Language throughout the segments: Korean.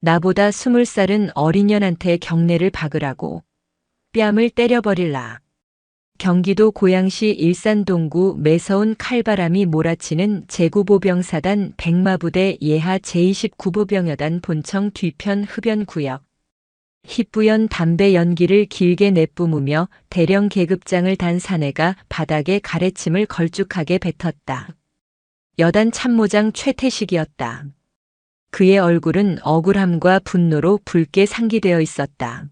나보다 20살은 어린 년한테 경례를 박으라고. 뺨을 때려버릴라. 경기도 고양시 일산동구 매서운 칼바람이 몰아치는 제9보병사단 백마부대 예하 제29보병여단 본청 뒤편 흡연구역. 희뿌연 담배 연기를 길게 내뿜으며 대령 계급장을 단 사내가 바닥에 가래침을 걸쭉하게 뱉었다. 여단 참모장 최태식이었다. 그의 얼굴은 억울함과 분노로 붉게 상기되어 있었다.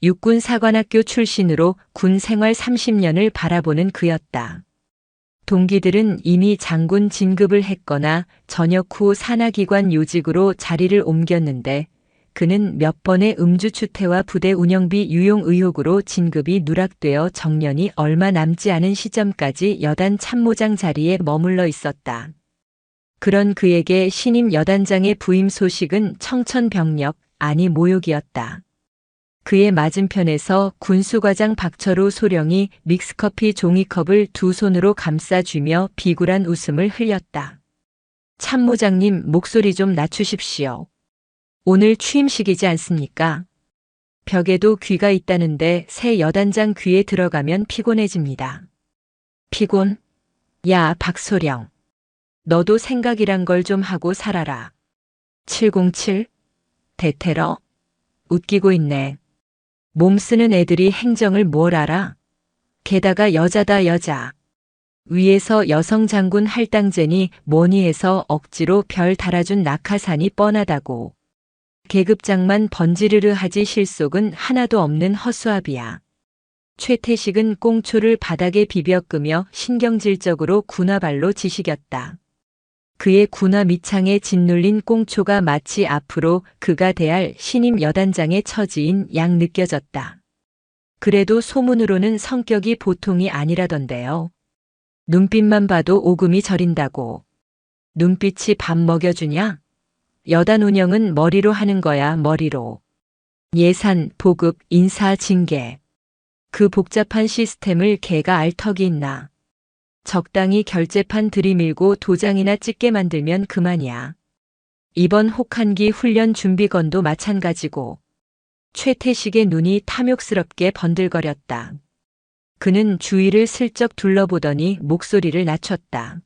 육군사관학교 출신으로 군 생활 30년을 바라보는 그였다. 동기들은 이미 장군 진급을 했거나 전역 후 산하기관 요직으로 자리를 옮겼는데 그는 몇 번의 음주추태와 부대 운영비 유용 의혹으로 진급이 누락되어 정년이 얼마 남지 않은 시점까지 여단 참모장 자리에 머물러 있었다. 그런 그에게 신임 여단장의 부임 소식은 청천벽력, 아니 모욕이었다. 그의 맞은편에서 군수과장 박철우 소령이 믹스커피 종이컵을 두 손으로 감싸쥐며 비굴한 웃음을 흘렸다. 참모장님, 목소리 좀 낮추십시오. 오늘 취임식이지 않습니까? 벽에도 귀가 있다는데 새 여단장 귀에 들어가면 피곤해집니다. 피곤? 야, 박소령. 너도 생각이란 걸 좀 하고 살아라. 707? 대테러? 웃기고 있네. 몸 쓰는 애들이 행정을 뭘 알아? 게다가 여자다 여자. 위에서 여성 장군 할당제니 뭐니 해서 억지로 별 달아준 낙하산이 뻔하다고. 계급장만 번지르르 하지 실속은 하나도 없는 허수아비야. 최태식은 꽁초를 바닥에 비벼 끄며 신경질적으로 군화발로 지시겼다. 그의 군화 밑창에 짓눌린 꽁초가 마치 앞으로 그가 대할 신임 여단장의 처지인 양 느껴졌다. 그래도 소문으로는 성격이 보통이 아니라던데요. 눈빛만 봐도 오금이 저린다고. 눈빛이 밥 먹여주냐? 여단 운영은 머리로 하는 거야, 머리로. 예산, 보급, 인사, 징계. 그 복잡한 시스템을 걔가 알 턱이 있나. 적당히 결제판 들이밀고 도장이나 찍게 만들면 그만이야. 이번 혹한기 훈련 준비건도 마찬가지고. 최태식의 눈이 탐욕스럽게 번들거렸다. 그는 주위를 슬쩍 둘러보더니 목소리를 낮췄다.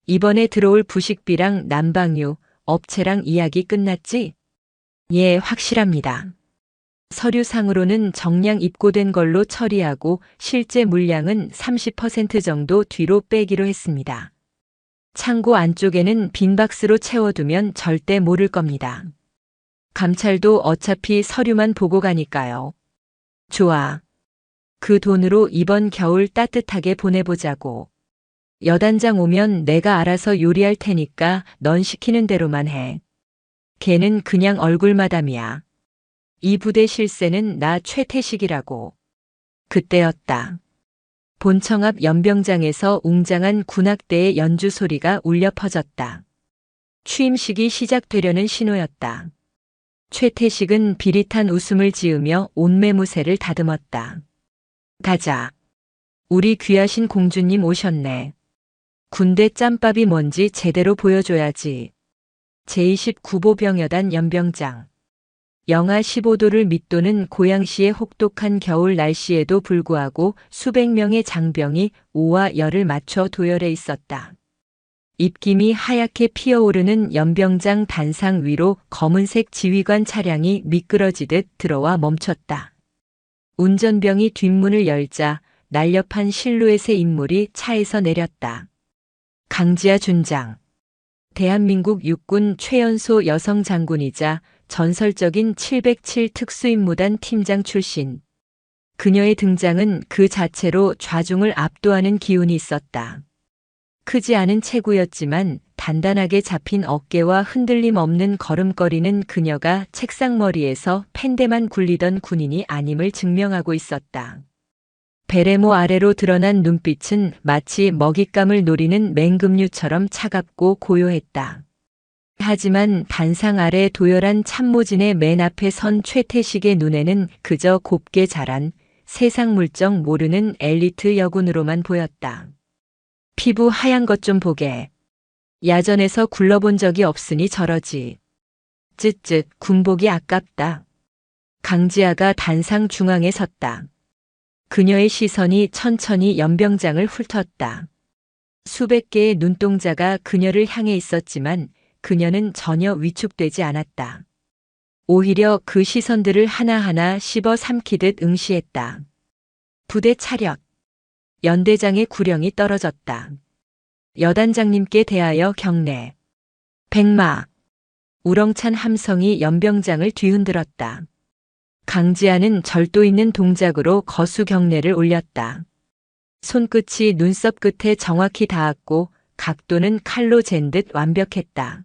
이번에 들어올 부식비랑 난방유, 업체랑 이야기 끝났지? 예, 확실합니다. 서류상으로는 정량 입고된 걸로 처리하고 실제 물량은 30% 정도 뒤로 빼기로 했습니다. 창고 안쪽에는 빈 박스로 채워두면 절대 모를 겁니다. 감찰도 어차피 서류만 보고 가니까요. 좋아. 그 돈으로 이번 겨울 따뜻하게 보내보자고. 여단장 오면 내가 알아서 요리할 테니까 넌 시키는 대로만 해. 걔는 그냥 얼굴마담이야. 이 부대 실세는 나 최태식이라고. 그때였다. 본청 앞 연병장에서 웅장한 군악대의 연주 소리가 울려 퍼졌다. 취임식이 시작되려는 신호였다. 최태식은 비릿한 웃음을 지으며 온매무새를 다듬었다. 가자. 우리 귀하신 공주님 오셨네. 군대 짬밥이 뭔지 제대로 보여줘야지. 제29보병여단 연병장. 영하 15도를 밑도는 고양시의 혹독한 겨울 날씨에도 불구하고 수백 명의 장병이 오와 열을 맞춰 도열해 있었다. 입김이 하얗게 피어오르는 연병장 단상 위로 검은색 지휘관 차량이 미끄러지듯 들어와 멈췄다. 운전병이 뒷문을 열자 날렵한 실루엣의 인물이 차에서 내렸다. 강지아 준장. 대한민국 육군 최연소 여성 장군이자 전설적인 707 특수임무단 팀장 출신. 그녀의 등장은 그 자체로 좌중을 압도하는 기운이 있었다. 크지 않은 체구였지만 단단하게 잡힌 어깨와 흔들림 없는 걸음걸이는 그녀가 책상머리에서 펜대만 굴리던 군인이 아님을 증명하고 있었다. 베레모 아래로 드러난 눈빛은 마치 먹잇감을 노리는 맹금류처럼 차갑고 고요했다. 하지만 단상 아래 도열한 참모진의 맨 앞에 선 최태식의 눈에는 그저 곱게 자란 세상 물정 모르는 엘리트 여군으로만 보였다. 피부 하얀 것 좀 보게. 야전에서 굴러본 적이 없으니 저러지. 쯧쯧 군복이 아깝다. 강지아가 단상 중앙에 섰다. 그녀의 시선이 천천히 연병장을 훑었다. 수백 개의 눈동자가 그녀를 향해 있었지만 그녀는 전혀 위축되지 않았다. 오히려 그 시선들을 하나하나 씹어 삼키듯 응시했다. 부대 차렷. 연대장의 구령이 떨어졌다. 여단장님께 대하여 경례. 백마. 우렁찬 함성이 연병장을 뒤흔들었다. 강지아는 절도 있는 동작으로 거수 경례를 올렸다. 손끝이 눈썹 끝에 정확히 닿았고 각도는 칼로 잰 듯 완벽했다.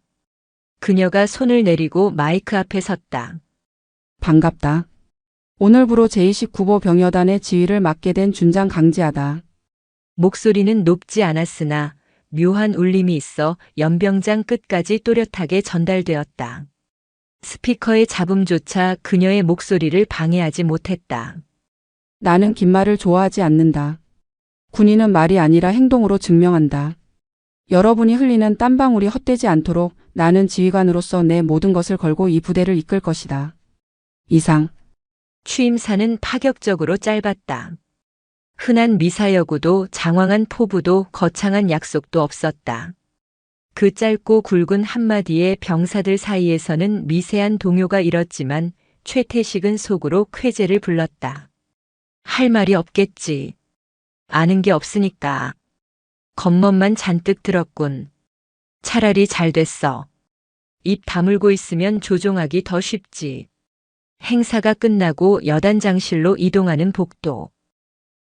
그녀가 손을 내리고 마이크 앞에 섰다. 반갑다. 오늘부로 제29보 병여단의 지휘를 맡게 된 준장 강지아다. 목소리는 높지 않았으나 묘한 울림이 있어 연병장 끝까지 또렷하게 전달되었다. 스피커의 잡음조차 그녀의 목소리를 방해하지 못했다. 나는 긴 말을 좋아하지 않는다. 군인은 말이 아니라 행동으로 증명한다. 여러분이 흘리는 땀방울이 헛되지 않도록 나는 지휘관으로서 내 모든 것을 걸고 이 부대를 이끌 것이다. 이상. 취임사는 파격적으로 짧았다. 흔한 미사여구도 장황한 포부도 거창한 약속도 없었다. 그 짧고 굵은 한마디에 병사들 사이에서는 미세한 동요가 일었지만 최태식은 속으로 쾌재를 불렀다. 할 말이 없겠지. 아는 게 없으니까. 겉멋만 잔뜩 들었군. 차라리 잘 됐어. 입 다물고 있으면 조종하기 더 쉽지. 행사가 끝나고 여단장실로 이동하는 복도.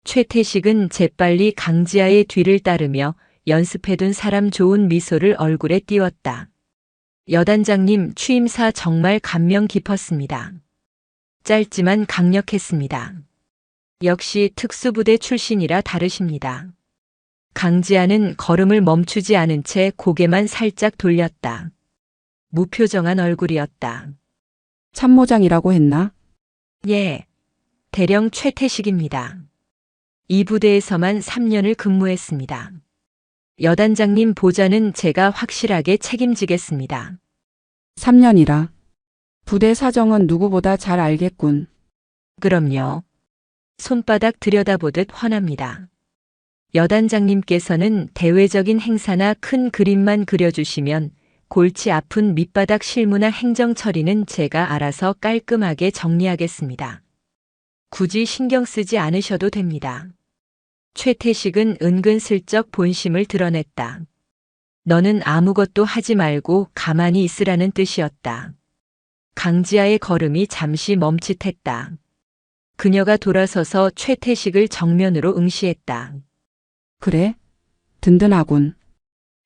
최태식은 재빨리 강지아의 뒤를 따르며 연습해둔 사람 좋은 미소를 얼굴에 띄웠다. 여단장님 취임사 정말 감명 깊었습니다. 짧지만 강력했습니다. 역시 특수부대 출신이라 다르십니다. 강지아는 걸음을 멈추지 않은 채 고개만 살짝 돌렸다. 무표정한 얼굴이었다. 참모장이라고 했나? 예, 대령 최태식입니다. 이 부대에서만 3년을 근무했습니다. 여단장님 보좌는 제가 확실하게 책임지겠습니다. 3년이라. 부대 사정은 누구보다 잘 알겠군. 그럼요. 손바닥 들여다보듯 훤합니다. 여단장님께서는 대외적인 행사나 큰 그림만 그려주시면 골치 아픈 밑바닥 실무나 행정 처리는 제가 알아서 깔끔하게 정리하겠습니다. 굳이 신경 쓰지 않으셔도 됩니다. 최태식은 은근슬쩍 본심을 드러냈다. 너는 아무것도 하지 말고 가만히 있으라는 뜻이었다. 강지아의 걸음이 잠시 멈칫했다. 그녀가 돌아서서 최태식을 정면으로 응시했다. 그래? 든든하군.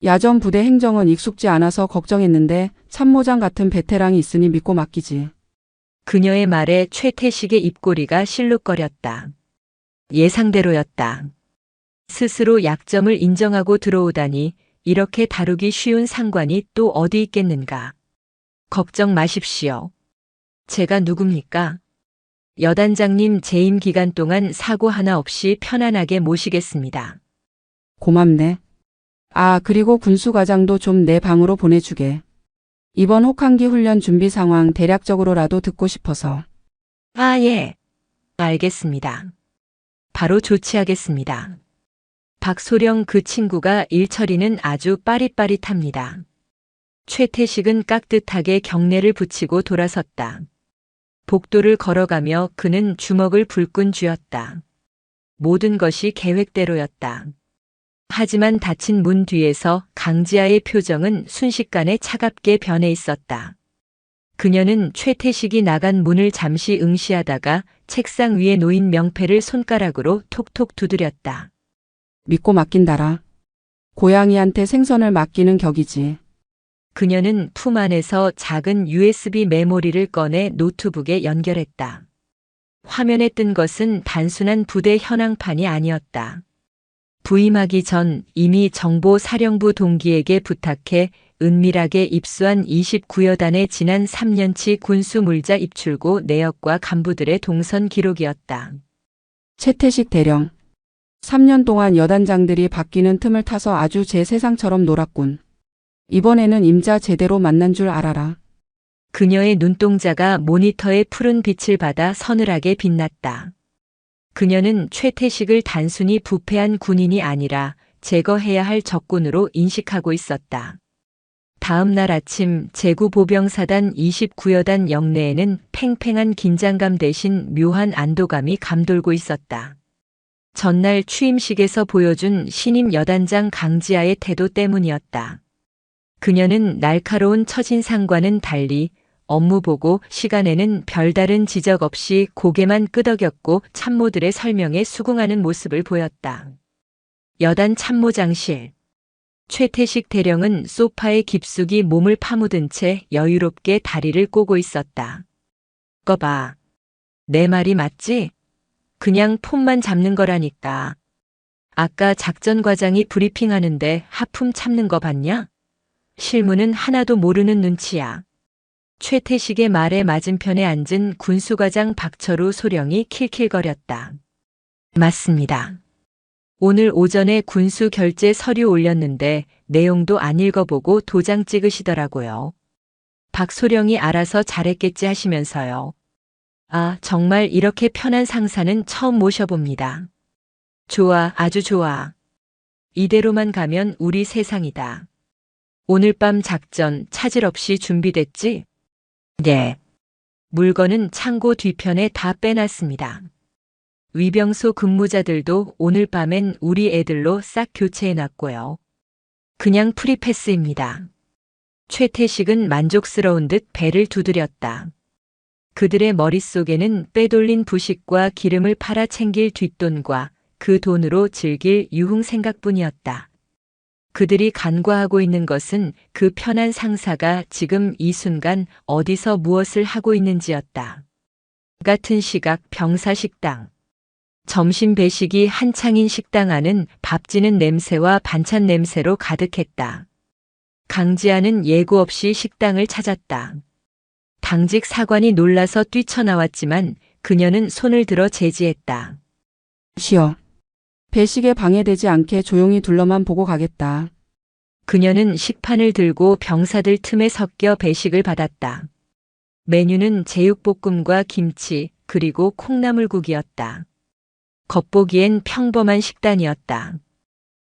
야전 부대 행정은 익숙지 않아서 걱정했는데 참모장 같은 베테랑이 있으니 믿고 맡기지. 그녀의 말에 최태식의 입꼬리가 실룩거렸다. 예상대로였다. 스스로 약점을 인정하고 들어오다니 이렇게 다루기 쉬운 상관이 또 어디 있겠는가. 걱정 마십시오. 제가 누굽니까? 여단장님 재임 기간 동안 사고 하나 없이 편안하게 모시겠습니다. 고맙네. 아, 그리고 군수과장도 좀 내 방으로 보내주게. 이번 혹한기 훈련 준비 상황 대략적으로라도 듣고 싶어서. 아, 예. 알겠습니다. 바로 조치하겠습니다. 박소령 그 친구가 일 처리는 아주 빠릿빠릿합니다. 최태식은 깍듯하게 경례를 붙이고 돌아섰다. 복도를 걸어가며 그는 주먹을 불끈 쥐었다. 모든 것이 계획대로였다. 하지만 닫힌 문 뒤에서 강지아의 표정은 순식간에 차갑게 변해 있었다. 그녀는 최태식이 나간 문을 잠시 응시하다가 책상 위에 놓인 명패를 손가락으로 톡톡 두드렸다. 믿고 맡긴다라. 고양이한테 생선을 맡기는 격이지. 그녀는 품 안에서 작은 USB 메모리를 꺼내 노트북에 연결했다. 화면에 뜬 것은 단순한 부대 현황판이 아니었다. 부임하기 전 이미 정보사령부 동기에게 부탁해 은밀하게 입수한 29여단의 지난 3년치 군수 물자 입출구 내역과 간부들의 동선 기록이었다. 최태식 대령. 3년 동안 여단장들이 바뀌는 틈을 타서 아주 제 세상처럼 놀았군. 이번에는 임자 제대로 만난 줄 알아라. 그녀의 눈동자가 모니터의 푸른 빛을 받아 서늘하게 빛났다. 그녀는 최태식을 단순히 부패한 군인이 아니라 제거해야 할 적군으로 인식하고 있었다. 다음 날 아침 제구보병사단 29여단 영내에는 팽팽한 긴장감 대신 묘한 안도감이 감돌고 있었다. 전날 취임식에서 보여준 신임 여단장 강지아의 태도 때문이었다. 그녀는 날카로운 처진상과는 달리 업무보고 시간에는 별다른 지적 없이 고개만 끄덕였고 참모들의 설명에 수긍하는 모습을 보였다. 여단 참모장실. 최태식 대령은 소파에 깊숙이 몸을 파묻은 채 여유롭게 다리를 꼬고 있었다. 꺼봐. 내 말이 맞지? 그냥 폰만 잡는 거라니까. 아까 작전과장이 브리핑하는데 하품 참는 거 봤냐? 실무는 하나도 모르는 눈치야. 최태식의 말에 맞은편에 앉은 군수과장 박철우 소령이 킬킬거렸다. 맞습니다. 오늘 오전에 군수 결제 서류 올렸는데 내용도 안 읽어보고 도장 찍으시더라고요. 박소령이 알아서 잘했겠지 하시면서요. 아, 정말 이렇게 편한 상사는 처음 모셔봅니다. 좋아, 아주 좋아. 이대로만 가면 우리 세상이다. 오늘 밤 작전 차질 없이 준비됐지? 네. 물건은 창고 뒤편에 다 빼놨습니다. 위병소 근무자들도 오늘 밤엔 우리 애들로 싹 교체해놨고요. 그냥 프리패스입니다. 최태식은 만족스러운 듯 배를 두드렸다. 그들의 머릿속에는 빼돌린 부식과 기름을 팔아 챙길 뒷돈과 그 돈으로 즐길 유흥 생각뿐이었다. 그들이 간과하고 있는 것은 그 편한 상사가 지금 이 순간 어디서 무엇을 하고 있는지였다. 같은 시각 병사식당. 점심 배식이 한창인 식당 안은 밥지는 냄새와 반찬 냄새로 가득했다. 강지아는 예고 없이 식당을 찾았다. 당직 사관이 놀라서 뛰쳐나왔지만 그녀는 손을 들어 제지했다. 쉬어. 배식에 방해되지 않게 조용히 둘러만 보고 가겠다. 그녀는 식판을 들고 병사들 틈에 섞여 배식을 받았다. 메뉴는 제육볶음과 김치 그리고 콩나물국이었다. 겉보기엔 평범한 식단이었다.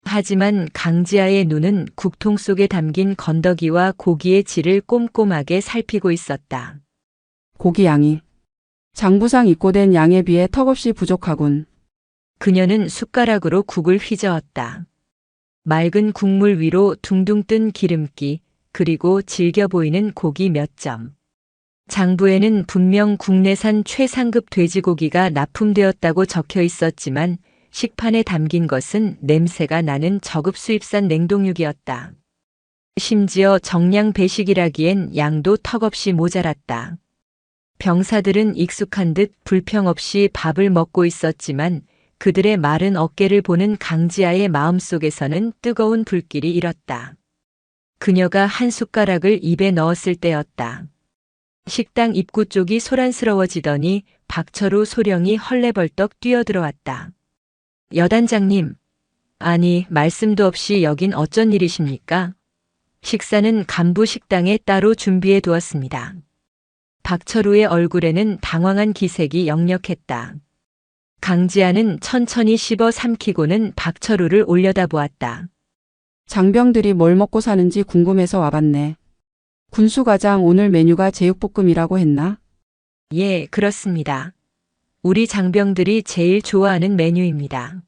하지만 강지아의 눈은 국통 속에 담긴 건더기와 고기의 질을 꼼꼼하게 살피고 있었다. 고기 양이. 장부상 입고된 양에 비해 턱없이 부족하군. 그녀는 숟가락으로 국을 휘저었다. 맑은 국물 위로 둥둥 뜬 기름기, 그리고 질겨 보이는 고기 몇 점. 장부에는 분명 국내산 최상급 돼지고기가 납품되었다고 적혀 있었지만 식판에 담긴 것은 냄새가 나는 저급 수입산 냉동육이었다. 심지어 정량 배식이라기엔 양도 턱없이 모자랐다. 병사들은 익숙한 듯 불평 없이 밥을 먹고 있었지만 그들의 마른 어깨를 보는 강지아의 마음속에서는 뜨거운 불길이 일었다. 그녀가 한 숟가락을 입에 넣었을 때였다. 식당 입구 쪽이 소란스러워지더니 박철우 소령이 헐레벌떡 뛰어들어왔다. 여단장님, 아니 말씀도 없이 여긴 어쩐 일이십니까? 식사는 간부 식당에 따로 준비해 두었습니다. 박철우의 얼굴에는 당황한 기색이 역력했다. 강지아는 천천히 씹어 삼키고는 박철우를 올려다보았다. 장병들이 뭘 먹고 사는지 궁금해서 와봤네. 군수과장 오늘 메뉴가 제육볶음이라고 했나? 예, 그렇습니다. 우리 장병들이 제일 좋아하는 메뉴입니다.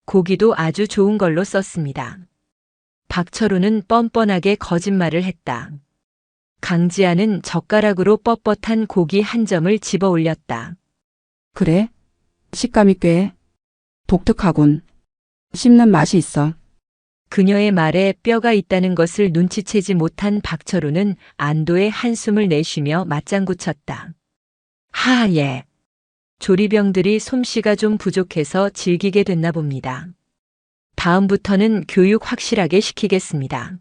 고기도 아주 좋은 걸로 썼습니다. 박철우는 뻔뻔하게 거짓말을 했다. 강지아는 젓가락으로 뻣뻣한 고기 한 점을 집어 올렸다. 그래? 식감이 꽤 독특하군. 씹는 맛이 있어. 그녀의 말에 뼈가 있다는 것을 눈치채지 못한 박철우는 안도의 한숨을 내쉬며 맞장구 쳤다. 하, 예. 조리병들이 솜씨가 좀 부족해서 질기게 됐나 봅니다. 다음부터는 교육 확실하게 시키겠습니다.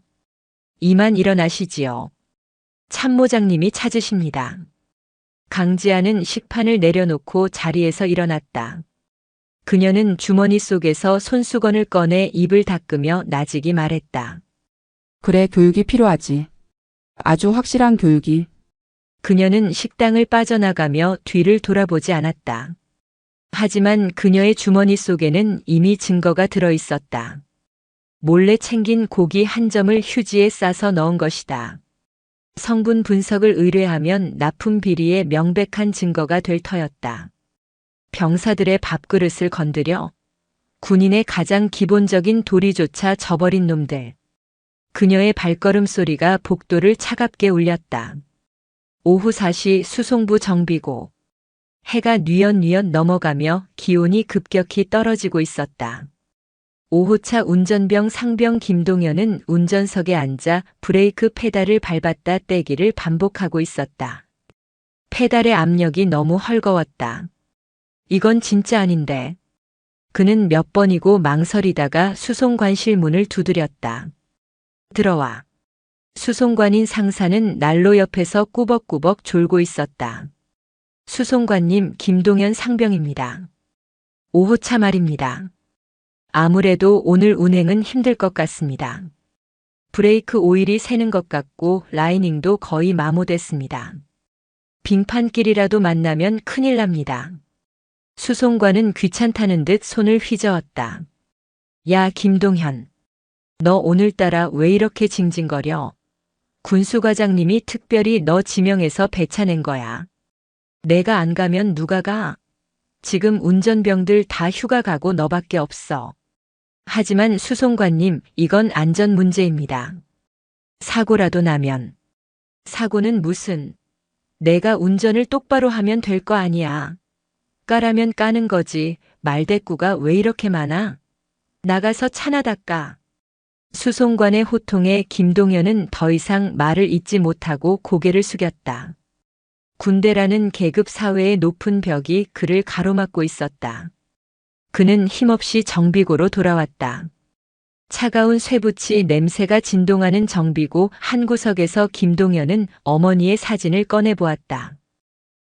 이만 일어나시지요. 참모장님이 찾으십니다. 강지아는 식판을 내려놓고 자리에서 일어났다. 그녀는 주머니 속에서 손수건을 꺼내 입을 닦으며 나직이 말했다. 그래, 교육이 필요하지. 아주 확실한 교육이. 그녀는 식당을 빠져나가며 뒤를 돌아보지 않았다. 하지만 그녀의 주머니 속에는 이미 증거가 들어 있었다. 몰래 챙긴 고기 한 점을 휴지에 싸서 넣은 것이다. 성분 분석을 의뢰하면 납품 비리의 명백한 증거가 될 터였다. 병사들의 밥그릇을 건드려 군인의 가장 기본적인 도리조차 저버린 놈들. 그녀의 발걸음 소리가 복도를 차갑게 울렸다. 오후 4시 수송부 정비고. 해가 뉘엿뉘엿 넘어가며 기온이 급격히 떨어지고 있었다. 5호차 운전병 상병 김동현은 운전석에 앉아 브레이크 페달을 밟았다 떼기를 반복하고 있었다. 페달의 압력이 너무 헐거웠다. 이건 진짜 아닌데. 그는 몇 번이고 망설이다가 수송관실 문을 두드렸다. 들어와. 수송관인 상사는 난로 옆에서 꾸벅꾸벅 졸고 있었다. 수송관님, 김동현 상병입니다. 5호차 말입니다. 아무래도 오늘 운행은 힘들 것 같습니다. 브레이크 오일이 새는 것 같고 라이닝도 거의 마모됐습니다. 빙판길이라도 만나면 큰일 납니다. 수송관은 귀찮다는 듯 손을 휘저었다. 야, 김동현. 너 오늘따라 왜 이렇게 징징거려? 군수과장님이 특별히 너 지명해서 배차낸 거야. 내가 안 가면 누가 가? 지금 운전병들 다 휴가 가고 너밖에 없어. 하지만 수송관님, 이건 안전 문제입니다. 사고라도 나면. 사고는 무슨? 내가 운전을 똑바로 하면 될 거 아니야. 까라면 까는 거지. 말대꾸가 왜 이렇게 많아? 나가서 차나 닦아. 수송관의 호통에 김동현은 더 이상 말을 잇지 못하고 고개를 숙였다. 군대라는 계급 사회의 높은 벽이 그를 가로막고 있었다. 그는 힘없이 정비고로 돌아왔다. 차가운 쇠붙이 냄새가 진동하는 정비고 한 구석에서 김동현은 어머니의 사진을 꺼내보았다.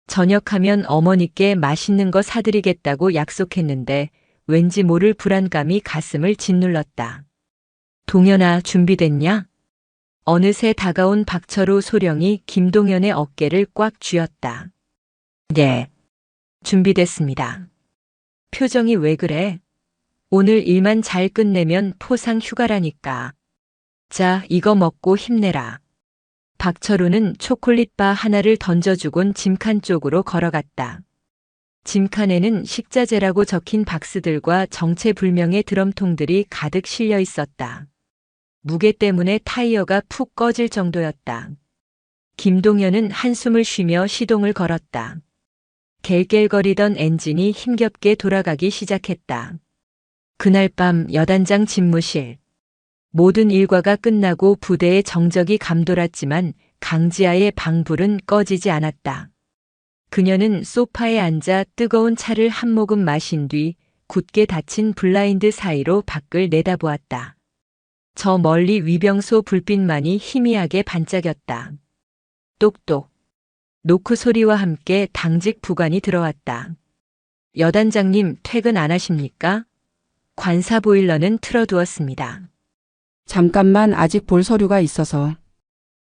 저녁하면 어머니께 맛있는 거 사드리겠다고 약속했는데 왠지 모를 불안감이 가슴을 짓눌렀다. 동현아, 준비됐냐? 어느새 다가온 박철우 소령이 김동현의 어깨를 꽉 쥐었다. 네. 준비됐습니다. 표정이 왜 그래? 오늘 일만 잘 끝내면 포상 휴가라니까. 자, 이거 먹고 힘내라. 박철우는 초콜릿바 하나를 던져주곤 짐칸 쪽으로 걸어갔다. 짐칸에는 식자재라고 적힌 박스들과 정체불명의 드럼통들이 가득 실려 있었다. 무게 때문에 타이어가 푹 꺼질 정도였다. 김동현은 한숨을 쉬며 시동을 걸었다. 갤갤거리던 엔진이 힘겹게 돌아가기 시작했다. 그날 밤 여단장 집무실. 모든 일과가 끝나고 부대의 정적이 감돌았지만 강지아의 방불은 꺼지지 않았다. 그녀는 소파에 앉아 뜨거운 차를 한 모금 마신 뒤 굳게 닫힌 블라인드 사이로 밖을 내다보았다. 저 멀리 위병소 불빛만이 희미하게 반짝였다. 똑똑. 노크 소리와 함께 당직 부관이 들어왔다. 여단장님, 퇴근 안 하십니까? 관사 보일러는 틀어두었습니다. 잠깐만, 아직 볼 서류가 있어서.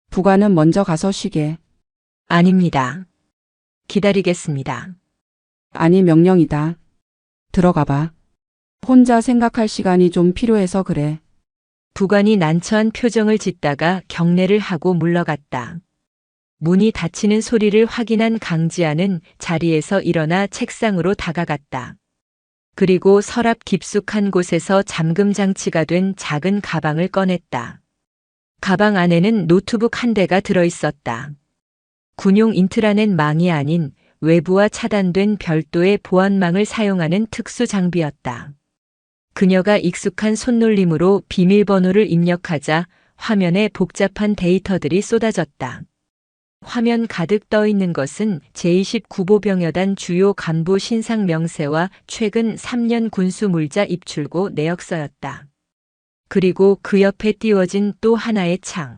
부관은 먼저 가서 쉬게. 아닙니다. 기다리겠습니다. 아니, 명령이다. 들어가 봐. 혼자 생각할 시간이 좀 필요해서 그래. 부관이 난처한 표정을 짓다가 경례를 하고 물러갔다. 문이 닫히는 소리를 확인한 강지아는 자리에서 일어나 책상으로 다가갔다. 그리고 서랍 깊숙한 곳에서 잠금 장치가 된 작은 가방을 꺼냈다. 가방 안에는 노트북 한 대가 들어 있었다. 군용 인트라넷 망이 아닌 외부와 차단된 별도의 보안망을 사용하는 특수 장비였다. 그녀가 익숙한 손놀림으로 비밀번호를 입력하자 화면에 복잡한 데이터들이 쏟아졌다. 화면 가득 떠 있는 것은 제29보병여단 주요 간부 신상 명세와 최근 3년 군수 물자 입출고 내역서였다. 그리고 그 옆에 띄워진 또 하나의 창.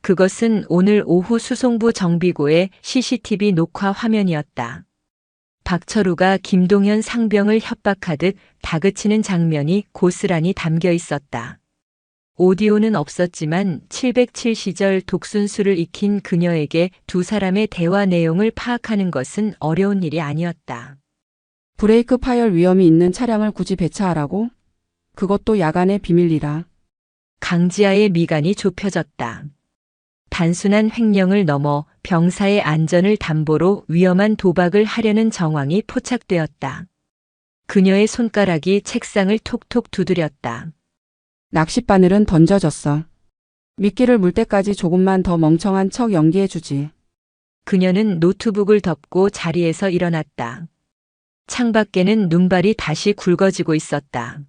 그것은 오늘 오후 수송부 정비고의 CCTV 녹화 화면이었다. 박철우가 김동현 상병을 협박하듯 다그치는 장면이 고스란히 담겨 있었다. 오디오는 없었지만 707시절 독순수를 익힌 그녀에게 두 사람의 대화 내용을 파악하는 것은 어려운 일이 아니었다. 브레이크 파열 위험이 있는 차량을 굳이 배차하라고? 그것도 야간의 비밀이라. 강지아의 미간이 좁혀졌다. 단순한 횡령을 넘어 병사의 안전을 담보로 위험한 도박을 하려는 정황이 포착되었다. 그녀의 손가락이 책상을 톡톡 두드렸다. 낚싯바늘은 던져졌어. 미끼를 물 때까지 조금만 더 멍청한 척 연기해주지. 그녀는 노트북을 덮고 자리에서 일어났다. 창밖에는 눈발이 다시 굵어지고 있었다.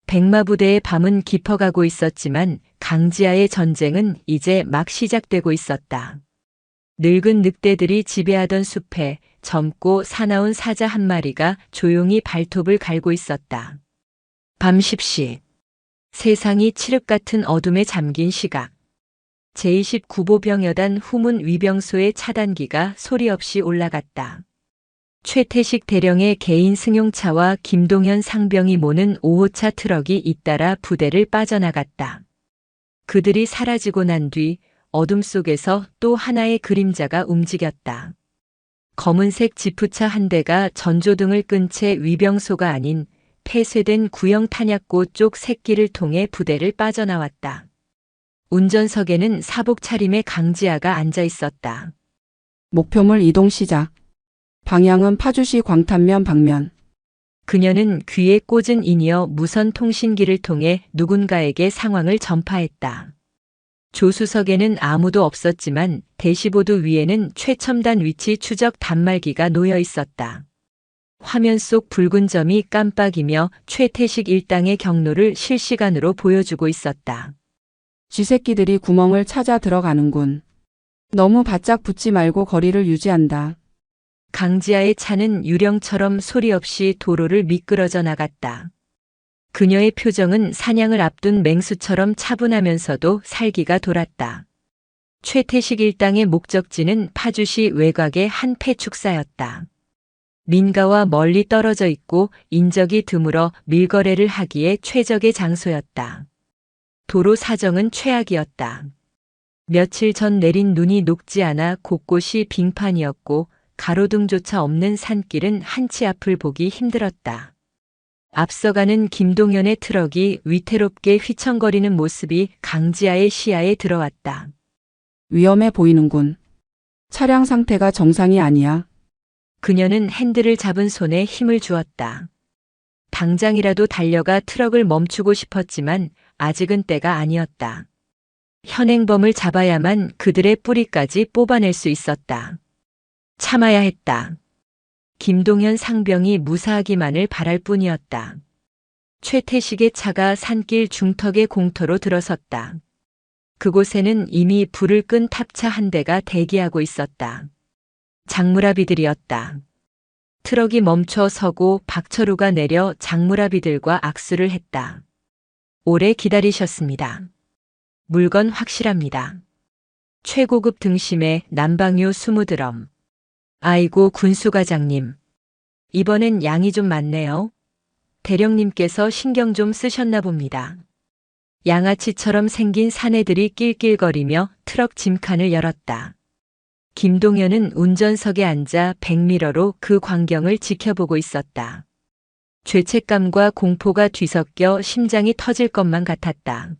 백마부대의 밤은 깊어가고 있었지만 강지아의 전쟁은 이제 막 시작되고 있었다. 늙은 늑대들이 지배하던 숲에 젊고 사나운 사자 한 마리가 조용히 발톱을 갈고 있었다. 밤 10시. 세상이 칠흑 같은 어둠에 잠긴 시각. 제29보병여단 후문 위병소의 차단기가 소리 없이 올라갔다. 최태식 대령의 개인 승용차와 김동현 상병이 모는 5호차 트럭이 잇따라 부대를 빠져나갔다. 그들이 사라지고 난 뒤 어둠 속에서 또 하나의 그림자가 움직였다. 검은색 지프차 한 대가 전조등을 끈 채 위병소가 아닌 폐쇄된 구형 탄약고 쪽 새끼를 통해 부대를 빠져나왔다. 운전석에는 사복 차림의 강지아가 앉아 있었다. 목표물 이동 시작. 방향은 파주시 광탄면 방면. 그녀는 귀에 꽂은 인이어 무선 통신기를 통해 누군가에게 상황을 전파했다. 조수석에는 아무도 없었지만 대시보드 위에는 최첨단 위치 추적 단말기가 놓여 있었다. 화면 속 붉은 점이 깜빡이며 최태식 일당의 경로를 실시간으로 보여주고 있었다. 쥐새끼들이 구멍을 찾아 들어가는군. 너무 바짝 붙지 말고 거리를 유지한다. 강지아의 차는 유령처럼 소리 없이 도로를 미끄러져 나갔다. 그녀의 표정은 사냥을 앞둔 맹수처럼 차분하면서도 살기가 돌았다. 최태식 일당의 목적지는 파주시 외곽의 한 폐축사였다. 민가와 멀리 떨어져 있고 인적이 드물어 밀거래를 하기에 최적의 장소였다. 도로 사정은 최악이었다. 며칠 전 내린 눈이 녹지 않아 곳곳이 빙판이었고 가로등조차 없는 산길은 한치 앞을 보기 힘들었다. 앞서가는 김동현의 트럭이 위태롭게 휘청거리는 모습이 강지아의 시야에 들어왔다. 위험해 보이는군. 차량 상태가 정상이 아니야. 그녀는 핸들을 잡은 손에 힘을 주었다. 당장이라도 달려가 트럭을 멈추고 싶었지만 아직은 때가 아니었다. 현행범을 잡아야만 그들의 뿌리까지 뽑아낼 수 있었다. 참아야 했다. 김동현 상병이 무사하기만을 바랄 뿐이었다. 최태식의 차가 산길 중턱의 공터로 들어섰다. 그곳에는 이미 불을 끈 탑차 한 대가 대기하고 있었다. 장무라비들이었다. 트럭이 멈춰 서고 박철우가 내려 장무라비들과 악수를 했다. 오래 기다리셨습니다. 물건 확실합니다. 최고급 등심에 남방유 20드럼. 아이고 군수과장님. 이번엔 양이 좀 많네요. 대령님께서 신경 좀 쓰셨나 봅니다. 양아치처럼 생긴 사내들이 낄낄거리며 트럭 짐칸을 열었다. 김동현은 운전석에 앉아 백미러로 그 광경을 지켜보고 있었다. 죄책감과 공포가 뒤섞여 심장이 터질 것만 같았다.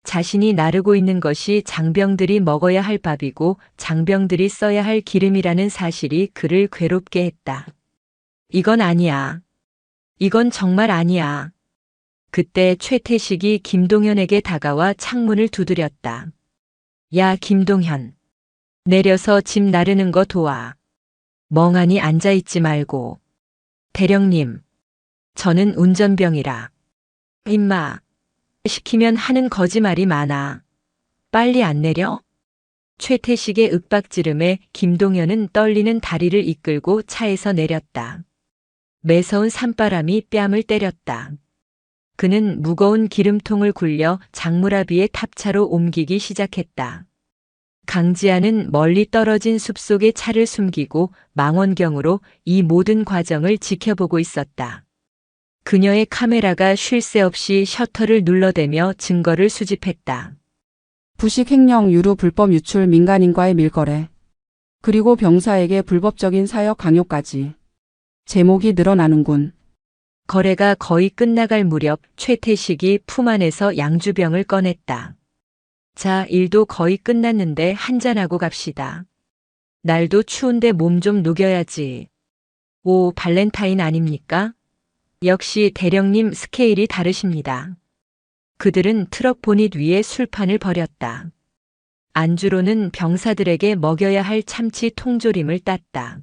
자신이 나르고 있는 것이 장병들이 먹어야 할 밥이고 장병들이 써야 할 기름이라는 사실이 그를 괴롭게 했다. 이건 아니야. 이건 정말 아니야. 그때 최태식이 김동현에게 다가와 창문을 두드렸다. 야, 김동현. 내려서 짐 나르는 거 도와. 멍하니 앉아있지 말고. 대령님. 저는 운전병이라. 임마. 시키면 하는 거짓말이 많아. 빨리 안 내려? 최태식의 윽박지름에 김동현은 떨리는 다리를 이끌고 차에서 내렸다. 매서운 산바람이 뺨을 때렸다. 그는 무거운 기름통을 굴려 장무라비의 탑차로 옮기기 시작했다. 강지아는 멀리 떨어진 숲속에 차를 숨기고 망원경으로 이 모든 과정을 지켜보고 있었다. 그녀의 카메라가 쉴 새 없이 셔터를 눌러대며 증거를 수집했다. 부식 횡령, 유류 불법 유출, 민간인과의 밀거래. 그리고 병사에게 불법적인 사역 강요까지. 제목이 늘어나는군. 거래가 거의 끝나갈 무렵 최태식이 품 안에서 양주병을 꺼냈다. 자, 일도 거의 끝났는데 한잔하고 갑시다. 날도 추운데 몸 좀 녹여야지. 오, 발렌타인 아닙니까? 역시 대령님 스케일이 다르십니다. 그들은 트럭 보닛 위에 술판을 벌였다. 안주로는 병사들에게 먹여야 할 참치 통조림을 땄다.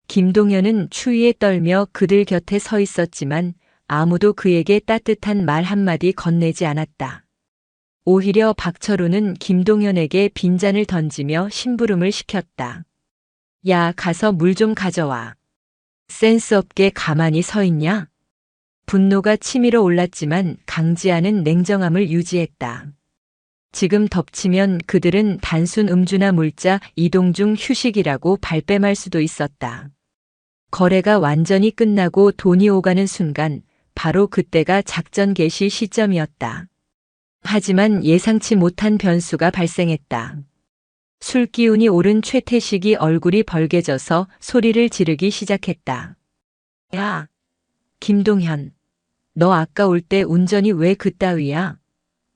김동현은 추위에 떨며 그들 곁에 서 있었지만 아무도 그에게 따뜻한 말 한마디 건네지 않았다. 오히려 박철우는 김동현에게 빈잔을 던지며 심부름을 시켰다. 야, 가서 물 좀 가져와. 센스 없게 가만히 서 있냐? 분노가 치밀어 올랐지만 강지아는 냉정함을 유지했다. 지금 덮치면 그들은 단순 음주나 물자 이동 중 휴식이라고 발뺌할 수도 있었다. 거래가 완전히 끝나고 돈이 오가는 순간 바로 그때가 작전 개시 시점이었다. 하지만 예상치 못한 변수가 발생했다. 술 기운이 오른 최태식이 얼굴이 벌개져서 소리를 지르기 시작했다. 야, 김동현, 너 아까 올 때 운전이 왜 그따위야?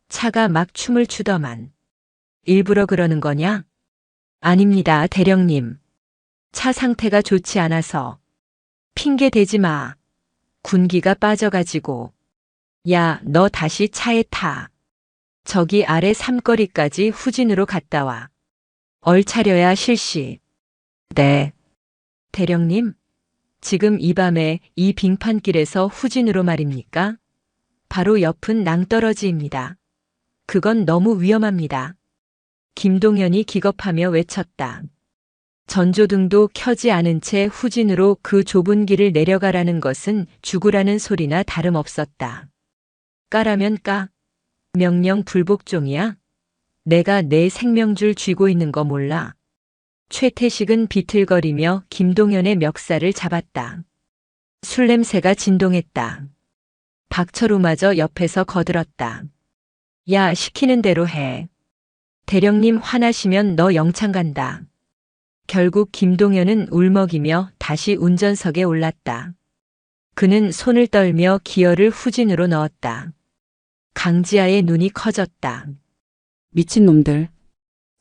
차가 막 춤을 추더만. 일부러 그러는 거냐? 아닙니다, 대령님. 차 상태가 좋지 않아서. 핑계 대지 마. 군기가 빠져가지고. 야, 너 다시 차에 타. 저기 아래 삼거리까지 후진으로 갔다 와. 얼차려야 실시. 네. 대령님, 지금 이 밤에 이 빙판길에서 후진으로 말입니까? 바로 옆은 낭떠러지입니다. 그건 너무 위험합니다. 김동현이 기겁하며 외쳤다. 전조등도 켜지 않은 채 후진으로 그 좁은 길을 내려가라는 것은 죽으라는 소리나 다름없었다. 까라면 까. 명령 불복종이야? 내가 내 생명줄 쥐고 있는 거 몰라. 최태식은 비틀거리며 김동현의 멱살을 잡았다. 술 냄새가 진동했다. 박철우마저 옆에서 거들었다. 야, 시키는 대로 해. 대령님 화나시면 너 영창 간다. 결국 김동현은 울먹이며 다시 운전석에 올랐다. 그는 손을 떨며 기어를 후진으로 넣었다. 강지아의 눈이 커졌다. 미친놈들.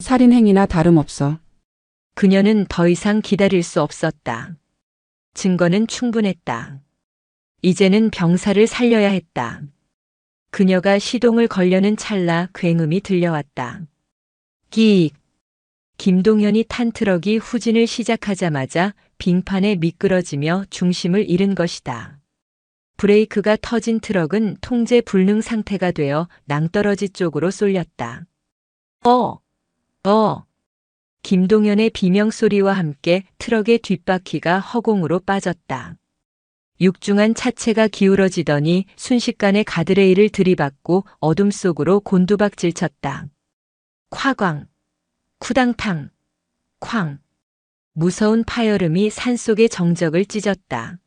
살인행위나 다름없어. 그녀는 더 이상 기다릴 수 없었다. 증거는 충분했다. 이제는 병사를 살려야 했다. 그녀가 시동을 걸려는 찰나 굉음이 들려왔다. 끼익. 김동현이 탄 트럭이 후진을 시작하자마자 빙판에 미끄러지며 중심을 잃은 것이다. 브레이크가 터진 트럭은 통제 불능 상태가 되어 낭떠러지 쪽으로 쏠렸다. 김동현의 비명소리와 함께 트럭의 뒷바퀴가 허공으로 빠졌다. 육중한 차체가 기울어지더니 순식간에 가드레일을 들이받고 어둠 속으로 곤두박질 쳤다. 콱광, 쿠당탕, 쾅. 무서운 파열음이 산속의 정적을 찢었다.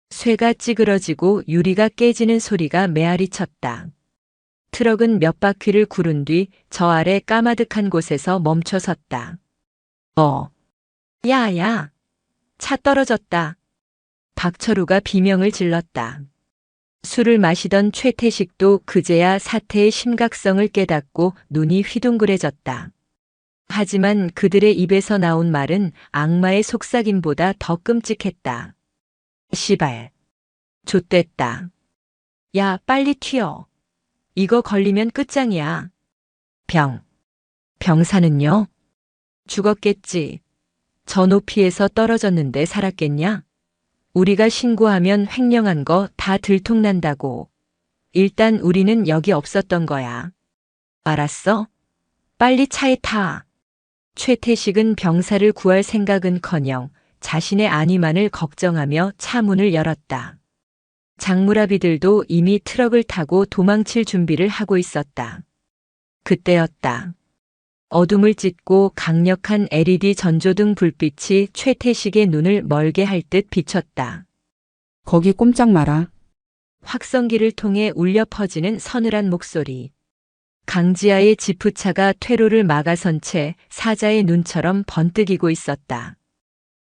쇠가 찌그러지고 유리가 깨지는 소리가 메아리 쳤다. 트럭은 몇 바퀴를 구른 뒤 저 아래 까마득한 곳에서 멈춰 섰다. 야야, 차 떨어졌다. 박철우가 비명을 질렀다. 술을 마시던 최태식도 그제야 사태의 심각성을 깨닫고 눈이 휘둥그레졌다. 하지만 그들의 입에서 나온 말은 악마의 속삭임보다 더 끔찍했다. 시발. 좆됐다. 야, 빨리 튀어. 이거 걸리면 끝장이야. 병사는요? 죽었겠지. 저 높이에서 떨어졌는데 살았겠냐? 우리가 신고하면 횡령한 거 다 들통난다고. 일단 우리는 여기 없었던 거야. 알았어? 빨리 차에 타. 최태식은 병사를 구할 생각은커녕 자신의 안위만을 걱정하며 차 문을 열었다. 장무라비들도 이미 트럭을 타고 도망칠 준비를 하고 있었다. 그때였다. 어둠을 찢고 강력한 LED 전조등 불빛이 최태식의 눈을 멀게 할 듯 비췄다. 거기 꼼짝 마라. 확성기를 통해 울려 퍼지는 서늘한 목소리. 강지아의 지프차가 퇴로를 막아선 채 사자의 눈처럼 번뜩이고 있었다.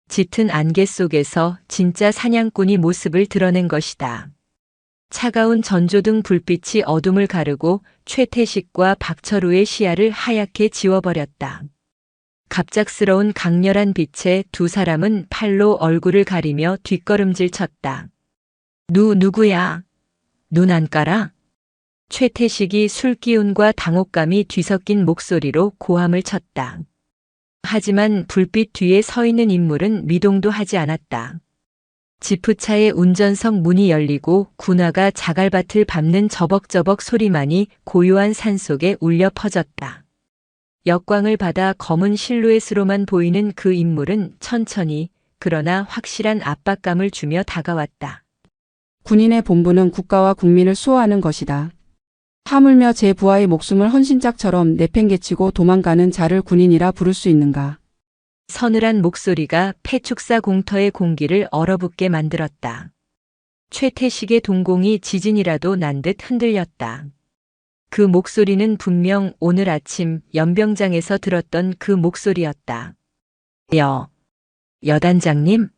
짙은 안개 속에서 진짜 사냥꾼이 모습을 드러낸 것이다. 차가운 전조등 불빛이 어둠을 가르고 최태식과 박철우의 시야를 하얗게 지워버렸다. 갑작스러운 강렬한 빛에 두 사람은 팔로 얼굴을 가리며 뒷걸음질 쳤다. 누구야? 눈 안 깔아? 최태식이 술기운과 당혹감이 뒤섞인 목소리로 고함을 쳤다. 하지만 불빛 뒤에 서 있는 인물은 미동도 하지 않았다. 지프차의 운전석 문이 열리고 군화가 자갈밭을 밟는 저벅저벅 소리만이 고요한 산속에 울려 퍼졌다. 역광을 받아 검은 실루엣으로만 보이는 그 인물은 천천히 그러나 확실한 압박감을 주며 다가왔다. 군인의 본분은 국가와 국민을 수호하는 것이다. 하물며 제 부하의 목숨을 헌신짝처럼 내팽개치고 도망가는 자를 군인이라 부를 수 있는가. 서늘한 목소리가 폐축사 공터의 공기를 얼어붙게 만들었다. 최태식의 동공이 지진이라도 난 듯 흔들렸다. 그 목소리는 분명 오늘 아침 연병장에서 들었던 그 목소리였다. 여단장님?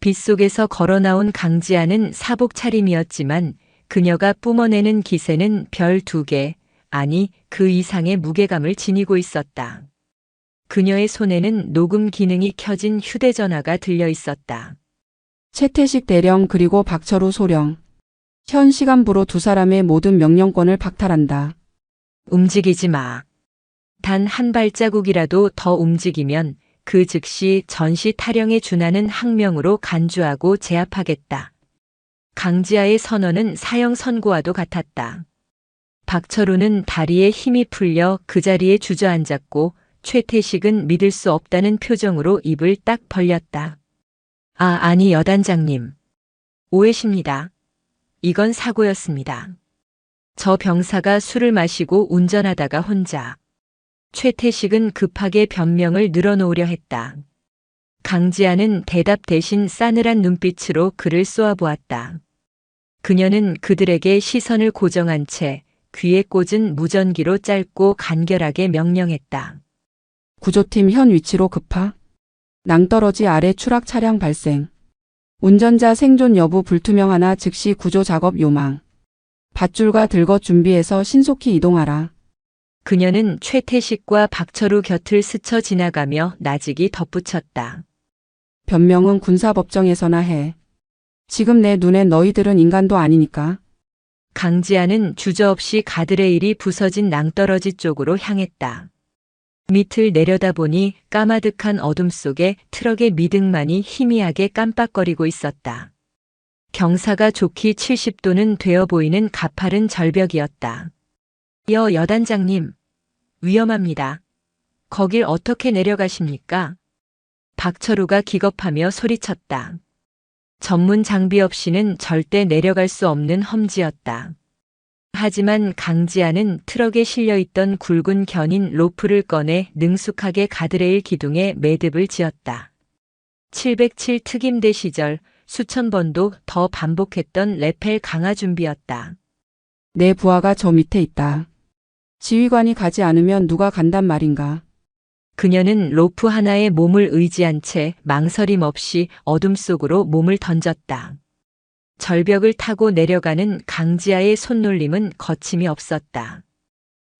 빗속에서 걸어나온 강지아는 사복 차림이었지만 그녀가 뿜어내는 기세는 별 2개, 아니 그 이상의 무게감을 지니고 있었다. 그녀의 손에는 녹음 기능이 켜진 휴대전화가 들려 있었다. 최태식 대령 그리고 박철우 소령. 현 시간부로 두 사람의 모든 명령권을 박탈한다. 움직이지 마. 단 한 발자국이라도 더 움직이면 그 즉시 전시 타령에 준하는 항명으로 간주하고 제압하겠다. 강지아의 선언은 사형 선고와도 같았다. 박철우는 다리에 힘이 풀려 그 자리에 주저앉았고 최태식은 믿을 수 없다는 표정으로 입을 딱 벌렸다. 아니 여단장님. 오해십니다. 이건 사고였습니다. 저 병사가 술을 마시고 운전하다가 혼자. 최태식은 급하게 변명을 늘어놓으려 했다. 강지아는 대답 대신 싸늘한 눈빛으로 그를 쏘아보았다. 그녀는 그들에게 시선을 고정한 채 귀에 꽂은 무전기로 짧고 간결하게 명령했다. 구조팀 현 위치로 급파. 낭떠러지 아래 추락 차량 발생. 운전자 생존 여부 불투명하나 즉시 구조 작업 요망. 밧줄과 들것 준비해서 신속히 이동하라. 그녀는 최태식과 박철우 곁을 스쳐 지나가며 나직이 덧붙였다. 변명은 군사법정에서나 해. 지금 내 눈엔 너희들은 인간도 아니니까. 강지아는 주저없이 가드레일이 부서진 낭떠러지 쪽으로 향했다. 밑을 내려다보니 까마득한 어둠 속에 트럭의 미등만이 희미하게 깜빡거리고 있었다. 경사가 좋기 70도는 되어 보이는 가파른 절벽이었다. 여단장님, 위험합니다. 거길 어떻게 내려가십니까? 박철우가 기겁하며 소리쳤다. 전문 장비 없이는 절대 내려갈 수 없는 험지였다. 하지만 강지아는 트럭에 실려있던 굵은 견인 로프를 꺼내 능숙하게 가드레일 기둥에 매듭을 지었다. 707 특임대 시절 수천 번도 더 반복했던 레펠 강화 준비였다. 내 부하가 저 밑에 있다. 지휘관이 가지 않으면 누가 간단 말인가. 그녀는 로프 하나에 몸을 의지한 채 망설임 없이 어둠 속으로 몸을 던졌다. 절벽을 타고 내려가는 강지아의 손놀림은 거침이 없었다.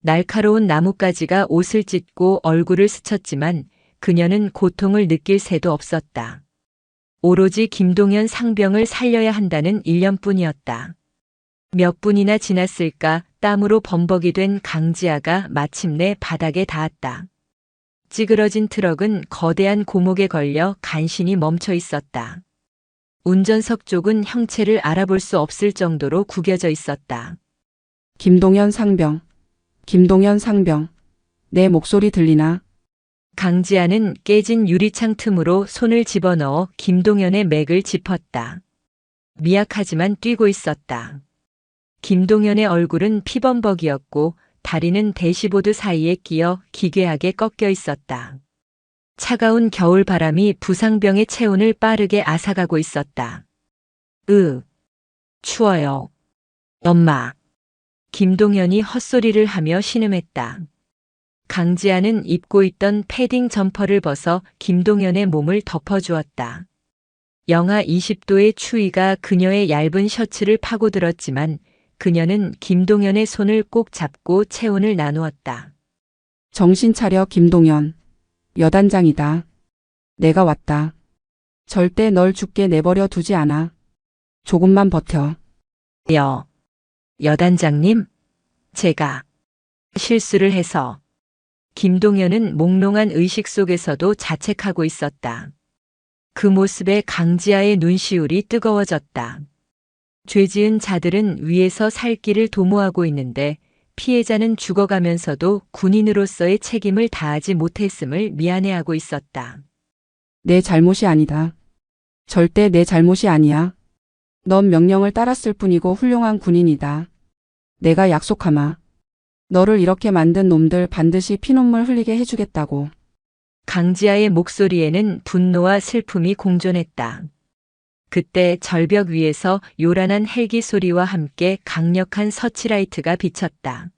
날카로운 나뭇가지가 옷을 찢고 얼굴을 스쳤지만 그녀는 고통을 느낄 새도 없었다. 오로지 김동현 상병을 살려야 한다는 일념뿐이었다. 몇 분이나 지났을까 땀으로 범벅이 된 강지아가 마침내 바닥에 닿았다. 찌그러진 트럭은 거대한 고목에 걸려 간신히 멈춰 있었다. 운전석 쪽은 형체를 알아볼 수 없을 정도로 구겨져 있었다. 김동현 상병. 김동현 상병. 내 목소리 들리나? 강지아는 깨진 유리창 틈으로 손을 집어넣어 김동현의 맥을 짚었다. 미약하지만 뛰고 있었다. 김동현의 얼굴은 피범벅이었고 다리는 대시보드 사이에 끼어 기괴하게 꺾여 있었다. 차가운 겨울 바람이 부상병의 체온을 빠르게 앗아가고 있었다. 추워요. 엄마. 김동현이 헛소리를 하며 신음했다. 강지아는 입고 있던 패딩 점퍼를 벗어 김동현의 몸을 덮어주었다. 영하 20도의 추위가 그녀의 얇은 셔츠를 파고들었지만 그녀는 김동현의 손을 꼭 잡고 체온을 나누었다. 정신 차려 김동현. 여단장이다. 내가 왔다. 절대 널 죽게 내버려 두지 않아. 조금만 버텨. 여단장님, 제가 실수를 해서. 김동현은 몽롱한 의식 속에서도 자책하고 있었다. 그 모습에 강지아의 눈시울이 뜨거워졌다. 죄지은 자들은 위에서 살 길을 도모하고 있는데 피해자는 죽어가면서도 군인으로서의 책임을 다하지 못했음을 미안해하고 있었다. 내 잘못이 아니다. 절대 내 잘못이 아니야. 넌 명령을 따랐을 뿐이고 훌륭한 군인이다. 내가 약속하마. 너를 이렇게 만든 놈들 반드시 피눈물 흘리게 해주겠다고. 강지아의 목소리에는 분노와 슬픔이 공존했다. 그때 절벽 위에서 요란한 헬기 소리와 함께 강력한 서치라이트가 비쳤다.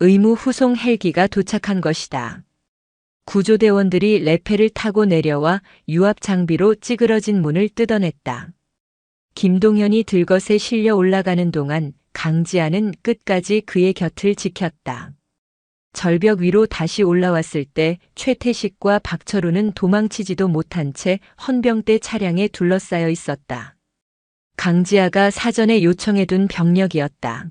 의무 후송 헬기가 도착한 것이다. 구조대원들이 레펠을 타고 내려와 유압 장비로 찌그러진 문을 뜯어냈다. 김동현이 들것에 실려 올라가는 동안 강지아는 끝까지 그의 곁을 지켰다. 절벽 위로 다시 올라왔을 때 최태식과 박철우는 도망치지도 못한 채 헌병대 차량에 둘러싸여 있었다. 강지아가 사전에 요청해둔 병력이었다.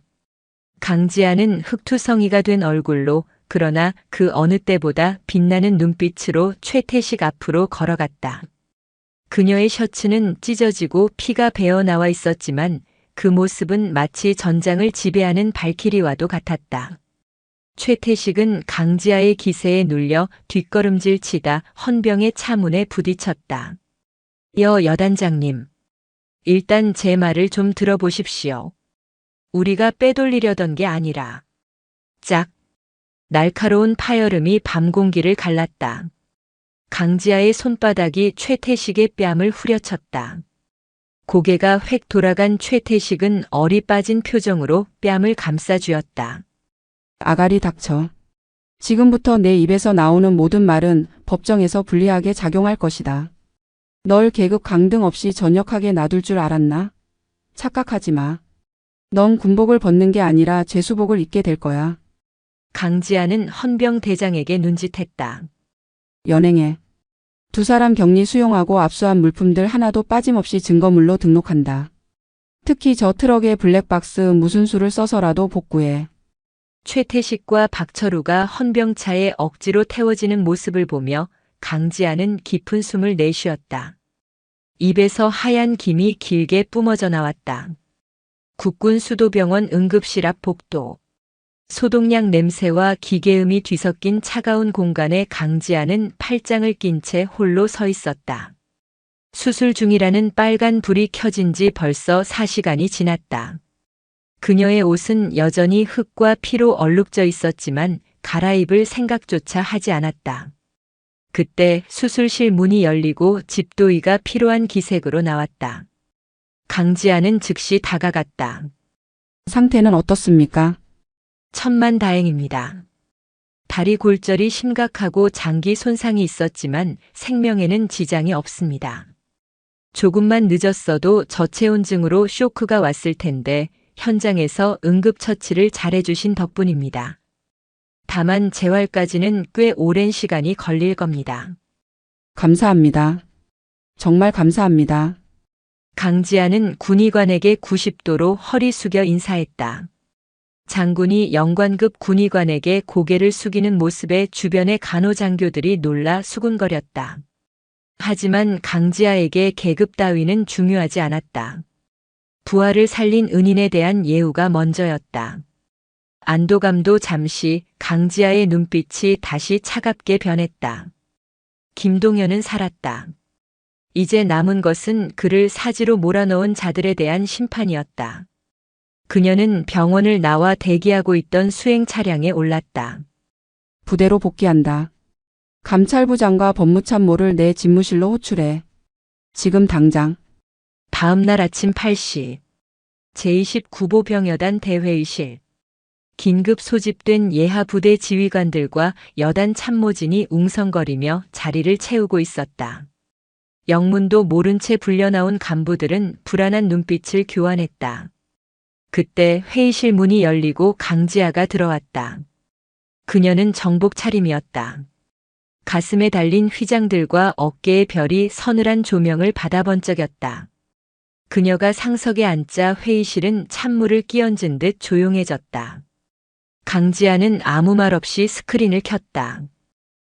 강지아는 흑투성이가 된 얼굴로 그러나 그 어느 때보다 빛나는 눈빛으로 최태식 앞으로 걸어갔다. 그녀의 셔츠는 찢어지고 피가 배어나와 있었지만 그 모습은 마치 전장을 지배하는 발키리와도 같았다. 최태식은 강지아의 기세에 눌려 뒷걸음질 치다 헌병의 차문에 부딪혔다. 여단장님. 일단 제 말을 좀 들어보십시오. 우리가 빼돌리려던 게 아니라. 짝. 날카로운 파열음이 밤 공기를 갈랐다. 강지아의 손바닥이 최태식의 뺨을 후려쳤다. 고개가 획 돌아간 최태식은 얼이 빠진 표정으로 뺨을 감싸쥐었다. 아가리 닥쳐. 지금부터 내 입에서 나오는 모든 말은 법정에서 불리하게 작용할 것이다. 널 계급 강등 없이 전역하게 놔둘 줄 알았나? 착각하지 마. 넌 군복을 벗는 게 아니라 죄수복을 입게 될 거야. 강지아는 헌병 대장에게 눈짓했다. 연행해. 두 사람 격리 수용하고 압수한 물품들 하나도 빠짐없이 증거물로 등록한다. 특히 저 트럭의 블랙박스 무슨 수를 써서라도 복구해. 최태식과 박철우가 헌병차에 억지로 태워지는 모습을 보며 강지아는 깊은 숨을 내쉬었다. 입에서 하얀 김이 길게 뿜어져 나왔다. 국군 수도병원 응급실 앞 복도. 소독약 냄새와 기계음이 뒤섞인 차가운 공간에 강지아는 팔짱을 낀 채 홀로 서 있었다. 수술 중이라는 빨간 불이 켜진 지 벌써 4시간이 지났다. 그녀의 옷은 여전히 흙과 피로 얼룩져 있었지만 갈아입을 생각조차 하지 않았다. 그때 수술실 문이 열리고 집도의가 피로한 기색으로 나왔다. 강지아는 즉시 다가갔다. 상태는 어떻습니까? 천만다행입니다. 다리 골절이 심각하고 장기 손상이 있었지만 생명에는 지장이 없습니다. 조금만 늦었어도 저체온증으로 쇼크가 왔을 텐데 현장에서 응급처치를 잘해주신 덕분입니다. 다만 재활까지는 꽤 오랜 시간이 걸릴 겁니다. 감사합니다. 정말 감사합니다. 강지아는 군의관에게 90도로 허리 숙여 인사했다. 장군이 영관급 군의관에게 고개를 숙이는 모습에 주변의 간호장교들이 놀라 수군거렸다. 하지만 강지아에게 계급 따위는 중요하지 않았다. 부하를 살린 은인에 대한 예우가 먼저였다. 안도감도 잠시, 강지아의 눈빛이 다시 차갑게 변했다. 김동현은 살았다. 이제 남은 것은 그를 사지로 몰아넣은 자들에 대한 심판이었다. 그녀는 병원을 나와 대기하고 있던 수행 차량에 올랐다. 부대로 복귀한다. 감찰부장과 법무참모를 내 집무실로 호출해. 지금 당장. 다음 날 아침 8시. 제29보병여단 대회의실. 긴급 소집된 예하 부대 지휘관들과 여단 참모진이 웅성거리며 자리를 채우고 있었다. 영문도 모른 채 불려나온 간부들은 불안한 눈빛을 교환했다. 그때 회의실 문이 열리고 강지아가 들어왔다. 그녀는 정복 차림이었다. 가슴에 달린 휘장들과 어깨의 별이 서늘한 조명을 받아 번쩍였다. 그녀가 상석에 앉자 회의실은 찬물을 끼얹은 듯 조용해졌다. 강지아는 아무 말 없이 스크린을 켰다.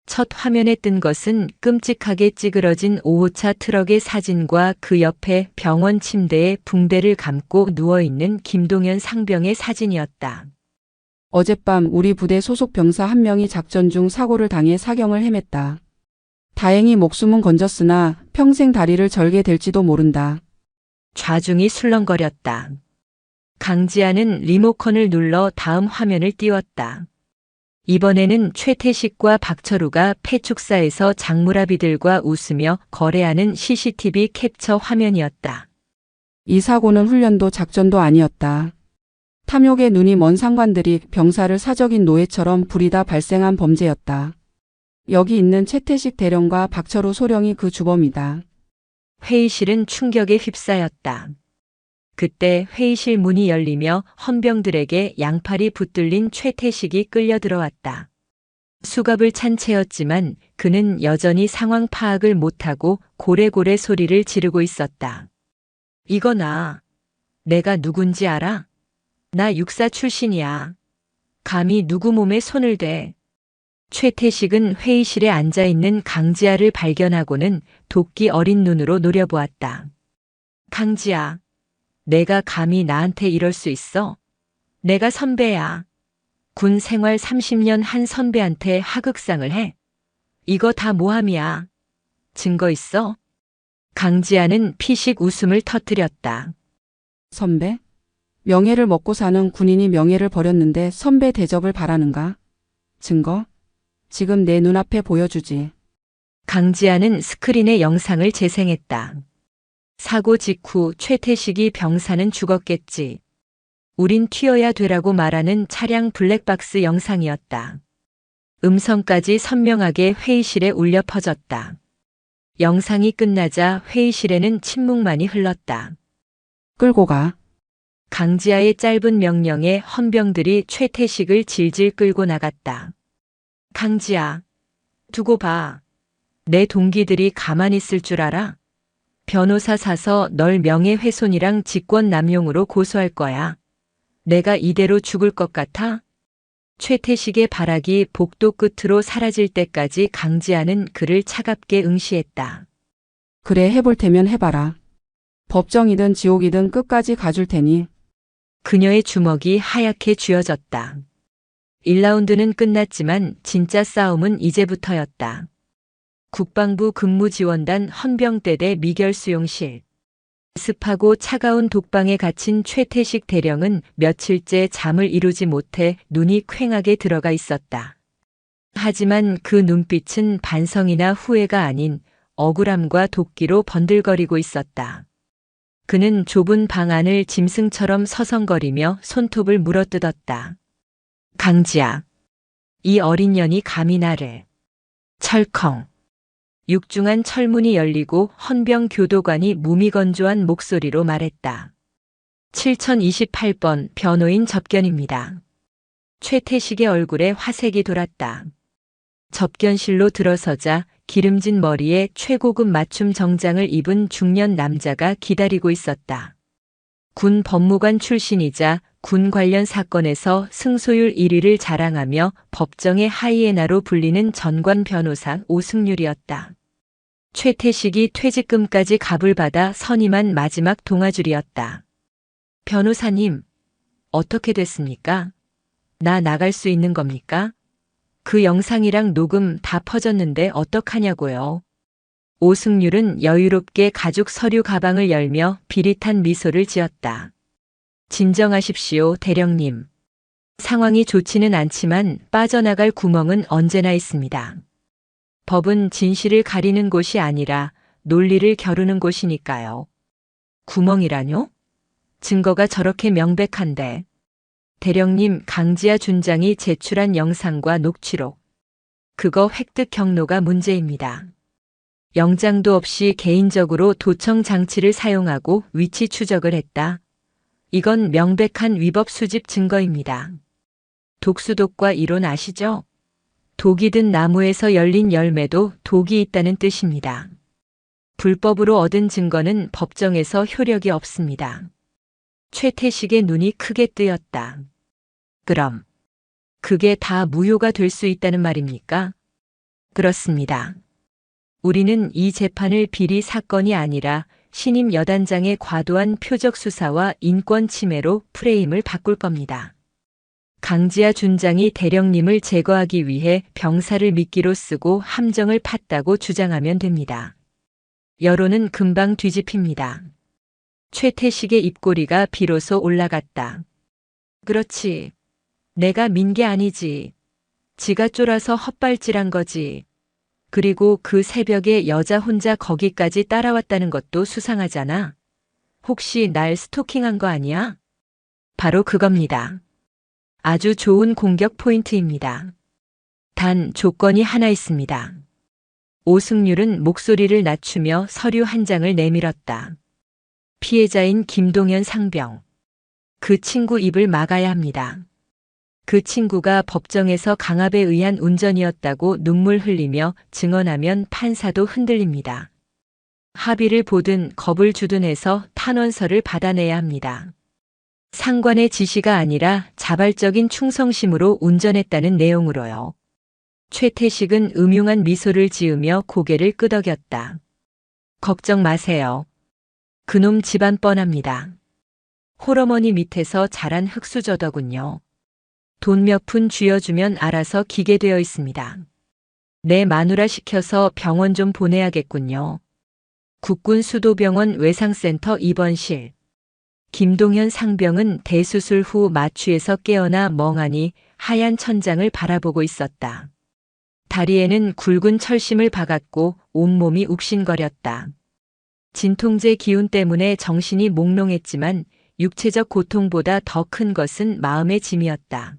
첫 화면에 뜬 것은 끔찍하게 찌그러진 5호차 트럭의 사진과 그 옆에 병원 침대에 붕대를 감고 누워있는 김동현 상병의 사진이었다. 어젯밤 우리 부대 소속 병사 한 명이 작전 중 사고를 당해 사경을 헤맸다. 다행히 목숨은 건졌으나 평생 다리를 절게 될지도 모른다. 좌중이 술렁거렸다. 강지아는 리모컨을 눌러 다음 화면을 띄웠다. 이번에는 최태식과 박철우가 폐축사에서 장무라비들과 웃으며 거래하는 CCTV 캡처 화면이었다. 이 사고는 훈련도 작전도 아니었다. 탐욕에 눈이 먼 상관들이 병사를 사적인 노예처럼 부리다 발생한 범죄였다. 여기 있는 최태식 대령과 박철우 소령이 그 주범이다. 회의실은 충격에 휩싸였다. 그때 회의실 문이 열리며 헌병들에게 양팔이 붙들린 최태식이 끌려 들어왔다. 수갑을 찬 채였지만 그는 여전히 상황 파악을 못하고 고래고래 소리를 지르고 있었다. 이거 내가 누군지 알아? 나 육사 출신이야. 감히 누구 몸에 손을 대. 최태식은 회의실에 앉아있는 강지아를 발견하고는 도끼 어린 눈으로 노려보았다. 강지아, 내가 감히 나한테 이럴 수 있어? 내가 선배야. 군 생활 30년 한 선배한테 하극상을 해? 이거 다 모함이야. 증거 있어? 강지아는 피식 웃음을 터뜨렸다. 선배? 명예를 먹고 사는 군인이 명예를 버렸는데 선배 대접을 바라는가? 증거? 지금 내 눈앞에 보여주지. 강지아는 스크린에 영상을 재생했다. 사고 직후 최태식이 병사는 죽었겠지. 우린 튀어야 되라고 말하는 차량 블랙박스 영상이었다. 음성까지 선명하게 회의실에 울려 퍼졌다. 영상이 끝나자 회의실에는 침묵만이 흘렀다. 끌고 가. 강지아의 짧은 명령에 헌병들이 최태식을 질질 끌고 나갔다. 강지아, 두고 봐. 내 동기들이 가만히 있을 줄 알아? 변호사 사서 널 명예훼손이랑 직권남용으로 고소할 거야. 내가 이대로 죽을 것 같아? 최태식의 발악이 복도 끝으로 사라질 때까지 강지아는 그를 차갑게 응시했다. 그래 해볼 테면 해봐라. 법정이든 지옥이든 끝까지 가줄 테니. 그녀의 주먹이 하얗게 쥐어졌다. 1라운드는 끝났지만 진짜 싸움은 이제부터였다. 국방부 근무지원단 헌병대대 미결수용실. 습하고 차가운 독방에 갇힌 최태식 대령은 며칠째 잠을 이루지 못해 눈이 퀭하게 들어가 있었다. 하지만 그 눈빛은 반성이나 후회가 아닌 억울함과 도끼로 번들거리고 있었다. 그는 좁은 방 안을 짐승처럼 서성거리며 손톱을 물어뜯었다. 강지아, 이 어린 년이 감히 나를. 철컹. 육중한 철문이 열리고 헌병 교도관이 무미건조한 목소리로 말했다. 7028번 변호인 접견입니다. 최태식의 얼굴에 화색이 돌았다. 접견실로 들어서자 기름진 머리에 최고급 맞춤 정장을 입은 중년 남자가 기다리고 있었다. 군 법무관 출신이자 군 관련 사건에서 승소율 1위를 자랑하며 법정의 하이에나로 불리는 전관 변호사 오승률이었다. 최태식이 퇴직금까지 갑을 받아 선임한 마지막 동아줄이었다. 변호사님, 어떻게 됐습니까? 나 나갈 수 있는 겁니까? 그 영상이랑 녹음 다 퍼졌는데 어떡하냐고요. 오승률은 여유롭게 가죽 서류 가방을 열며 비릿한 미소를 지었다. 진정하십시오, 대령님. 상황이 좋지는 않지만 빠져나갈 구멍은 언제나 있습니다. 법은 진실을 가리는 곳이 아니라 논리를 겨루는 곳이니까요. 구멍이라뇨? 증거가 저렇게 명백한데. 대령님, 강지아 준장이 제출한 영상과 녹취록. 그거 획득 경로가 문제입니다. 영장도 없이 개인적으로 도청 장치를 사용하고 위치 추적을 했다. 이건 명백한 위법 수집 증거입니다. 독수독과 이론 아시죠? 독이 든 나무에서 열린 열매도 독이 있다는 뜻입니다. 불법으로 얻은 증거는 법정에서 효력이 없습니다. 최태식의 눈이 크게 뜨였다. 그럼 그게 다 무효가 될 수 있다는 말입니까? 그렇습니다. 우리는 이 재판을 비리 사건이 아니라 신임 여단장의 과도한 표적 수사와 인권 침해로 프레임을 바꿀 겁니다. 강지아 준장이 대령님을 제거하기 위해 병사를 미끼로 쓰고 함정을 팠다고 주장하면 됩니다. 여론은 금방 뒤집힙니다. 최태식의 입꼬리가 비로소 올라갔다. 그렇지. 내가 민 게 아니지. 지가 쫄아서 헛발질한 거지. 그리고 그 새벽에 여자 혼자 거기까지 따라왔다는 것도 수상하잖아. 혹시 날 스토킹한 거 아니야? 바로 그겁니다. 아주 좋은 공격 포인트입니다. 단 조건이 하나 있습니다. 오승률은 목소리를 낮추며 서류 한 장을 내밀었다. 피해자인 김동현 상병. 그 친구 입을 막아야 합니다. 그 친구가 법정에서 강압에 의한 운전이었다고 눈물 흘리며 증언하면 판사도 흔들립니다. 합의를 보든 겁을 주든 해서 탄원서를 받아내야 합니다. 상관의 지시가 아니라 자발적인 충성심으로 운전했다는 내용으로요. 최태식은 음흉한 미소를 지으며 고개를 끄덕였다. 걱정 마세요. 그놈 집안 뻔합니다. 홀어머니 밑에서 자란 흙수저더군요. 돈 몇 푼 쥐어주면 알아서 기계 되어 있습니다. 내 마누라 시켜서 병원 좀 보내야겠군요. 국군수도병원 외상센터 입원실. 김동현 상병은 대수술 후 마취에서 깨어나 멍하니 하얀 천장을 바라보고 있었다. 다리에는 굵은 철심을 박았고 온몸이 욱신거렸다. 진통제 기운 때문에 정신이 몽롱했지만 육체적 고통보다 더 큰 것은 마음의 짐이었다.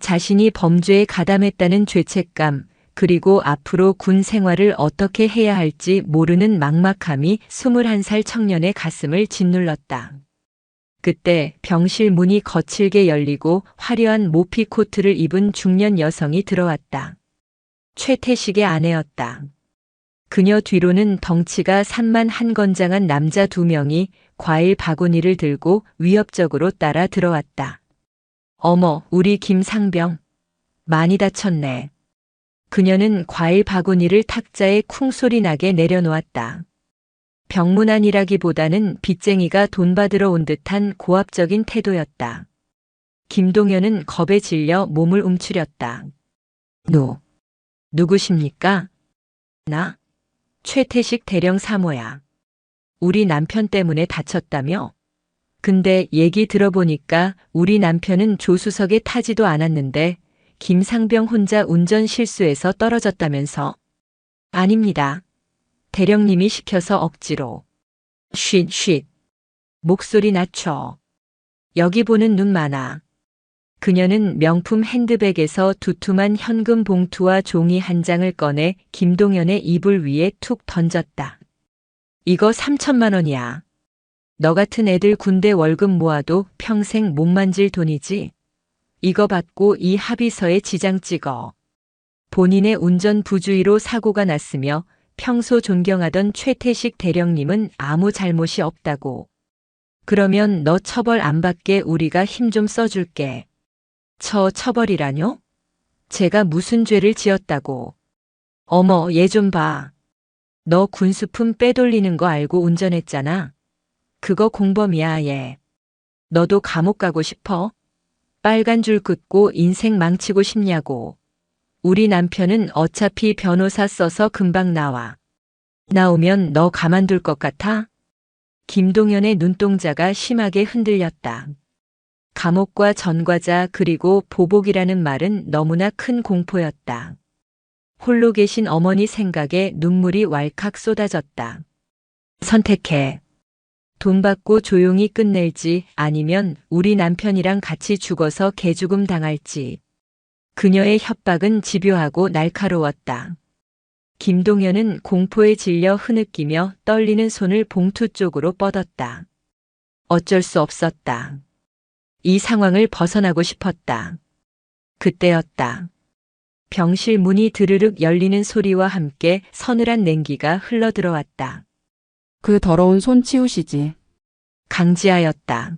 자신이 범죄에 가담했다는 죄책감, 그리고 앞으로 군 생활을 어떻게 해야 할지 모르는 막막함이 21살 청년의 가슴을 짓눌렀다. 그때 병실 문이 거칠게 열리고 화려한 모피 코트를 입은 중년 여성이 들어왔다. 최태식의 아내였다. 그녀 뒤로는 덩치가 산만 한건장한 남자 2명이 과일 바구니를 들고 위협적으로 따라 들어왔다. 어머, 우리 김상병. 많이 다쳤네. 그녀는 과일 바구니를 탁자에 쿵소리 나게 내려놓았다. 병문안이라기보다는 빚쟁이가 돈 받으러 온 듯한 고압적인 태도였다. 김동현은 겁에 질려 몸을 움츠렸다. 누구십니까? 나? 최태식 대령 사모야. 우리 남편 때문에 다쳤다며? 근데 얘기 들어보니까 우리 남편은 조수석에 타지도 않았는데 김상병 혼자 운전 실수해서 떨어졌다면서? 아닙니다. 대령님이 시켜서 억지로. 쉿. 목소리 낮춰. 여기 보는 눈 많아. 그녀는 명품 핸드백에서 두툼한 현금 봉투와 종이 한 장을 꺼내 김동현의 이불 위에 툭 던졌다. 이거 3천만 원이야. 너 같은 애들 군대 월급 모아도 평생 못 만질 돈이지. 이거 받고 이 합의서에 지장 찍어. 본인의 운전 부주의로 사고가 났으며 평소 존경하던 최태식 대령님은 아무 잘못이 없다고. 그러면 너 처벌 안 받게 우리가 힘 좀 써줄게. 처벌이라뇨? 제가 무슨 죄를 지었다고. 어머, 얘 좀 봐. 너 군수품 빼돌리는 거 알고 운전했잖아. 그거 공범이야, 얘. 너도 감옥 가고 싶어? 빨간 줄 긋고 인생 망치고 싶냐고. 우리 남편은 어차피 변호사 써서 금방 나와. 나오면 너 가만둘 것 같아? 김동현의 눈동자가 심하게 흔들렸다. 감옥과 전과자 그리고 보복이라는 말은 너무나 큰 공포였다. 홀로 계신 어머니 생각에 눈물이 왈칵 쏟아졌다. 선택해. 돈 받고 조용히 끝낼지 아니면 우리 남편이랑 같이 죽어서 개죽음 당할지. 그녀의 협박은 집요하고 날카로웠다. 김동현은 공포에 질려 흐느끼며 떨리는 손을 봉투 쪽으로 뻗었다. 어쩔 수 없었다. 이 상황을 벗어나고 싶었다. 그때였다. 병실 문이 드르륵 열리는 소리와 함께 서늘한 냉기가 흘러들어왔다. 그 더러운 손 치우시지. 강지아였다.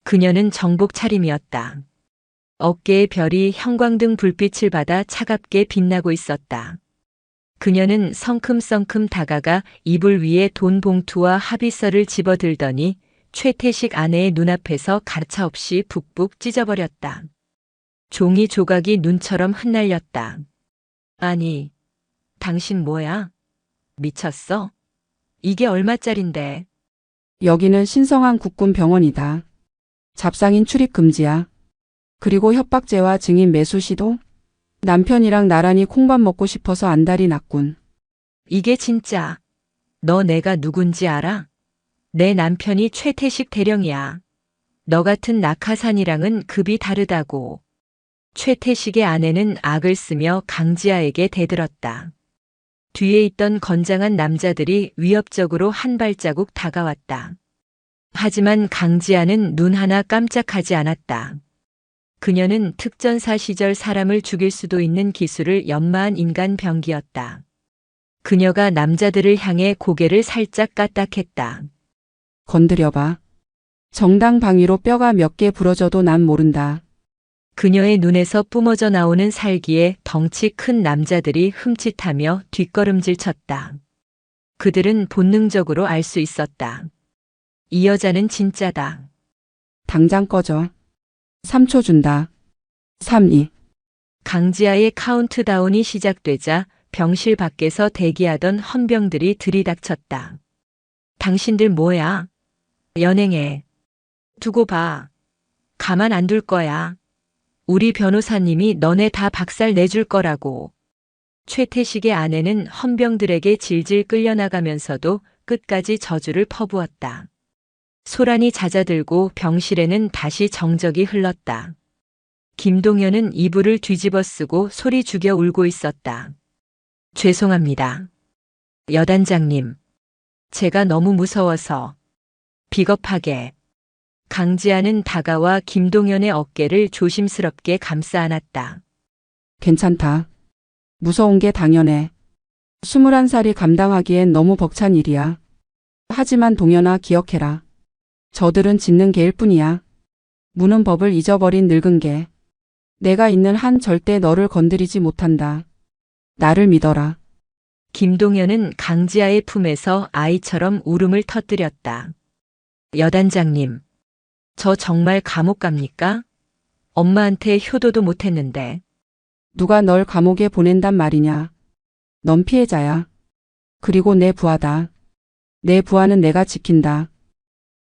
그녀는 정복 차림이었다. 어깨의 별이 형광등 불빛을 받아 차갑게 빛나고 있었다. 그녀는 성큼성큼 다가가 이불 위에 돈 봉투와 합의서를 집어들더니 최태식 아내의 눈앞에서 가차없이 북북 찢어버렸다. 종이 조각이 눈처럼 흩날렸다. 아니, 당신 뭐야? 미쳤어? 이게 얼마짜린데? 여기는 신성한 국군병원이다. 잡상인 출입 금지야. 그리고 협박죄와 증인 매수 시도? 남편이랑 나란히 콩밥 먹고 싶어서 안달이 났군. 이게 진짜. 너 내가 누군지 알아? 내 남편이 최태식 대령이야. 너 같은 낙하산이랑은 급이 다르다고. 최태식의 아내는 악을 쓰며 강지아에게 대들었다. 뒤에 있던 건장한 남자들이 위협적으로 한 발자국 다가왔다. 하지만 강지아는 눈 하나 깜짝하지 않았다. 그녀는 특전사 시절 사람을 죽일 수도 있는 기술을 연마한 인간 병기였다. 그녀가 남자들을 향해 고개를 살짝 까딱했다. 건드려봐. 정당 방위로 뼈가 몇 개 부러져도 난 모른다. 그녀의 눈에서 뿜어져 나오는 살기에 덩치 큰 남자들이 흠칫하며 뒷걸음질 쳤다. 그들은 본능적으로 알 수 있었다. 이 여자는 진짜다. 당장 꺼져. 3초 준다. 3, 2. 강지아의 카운트다운이 시작되자 병실 밖에서 대기하던 헌병들이 들이닥쳤다. 당신들 뭐야? 연행해. 두고 봐. 가만 안 둘 거야. 우리 변호사님이 너네 다 박살 내줄 거라고. 최태식의 아내는 헌병들에게 질질 끌려나가면서도 끝까지 저주를 퍼부었다. 소란이 잦아들고 병실에는 다시 정적이 흘렀다. 김동현은 이불을 뒤집어 쓰고 소리 죽여 울고 있었다. 죄송합니다. 여단장님. 제가 너무 무서워서. 비겁하게. 강지아는 다가와 김동현의 어깨를 조심스럽게 감싸 안았다. 괜찮다. 무서운 게 당연해. 21살이 감당하기엔 너무 벅찬 일이야. 하지만 동현아 기억해라. 저들은 짖는 개일 뿐이야. 무는 법을 잊어버린 늙은 개. 내가 있는 한 절대 너를 건드리지 못한다. 나를 믿어라. 김동현은 강지아의 품에서 아이처럼 울음을 터뜨렸다. 여단장님. 저 정말 감옥 갑니까? 엄마한테 효도도 못했는데. 누가 널 감옥에 보낸단 말이냐. 넌 피해자야. 그리고 내 부하다. 내 부하는 내가 지킨다.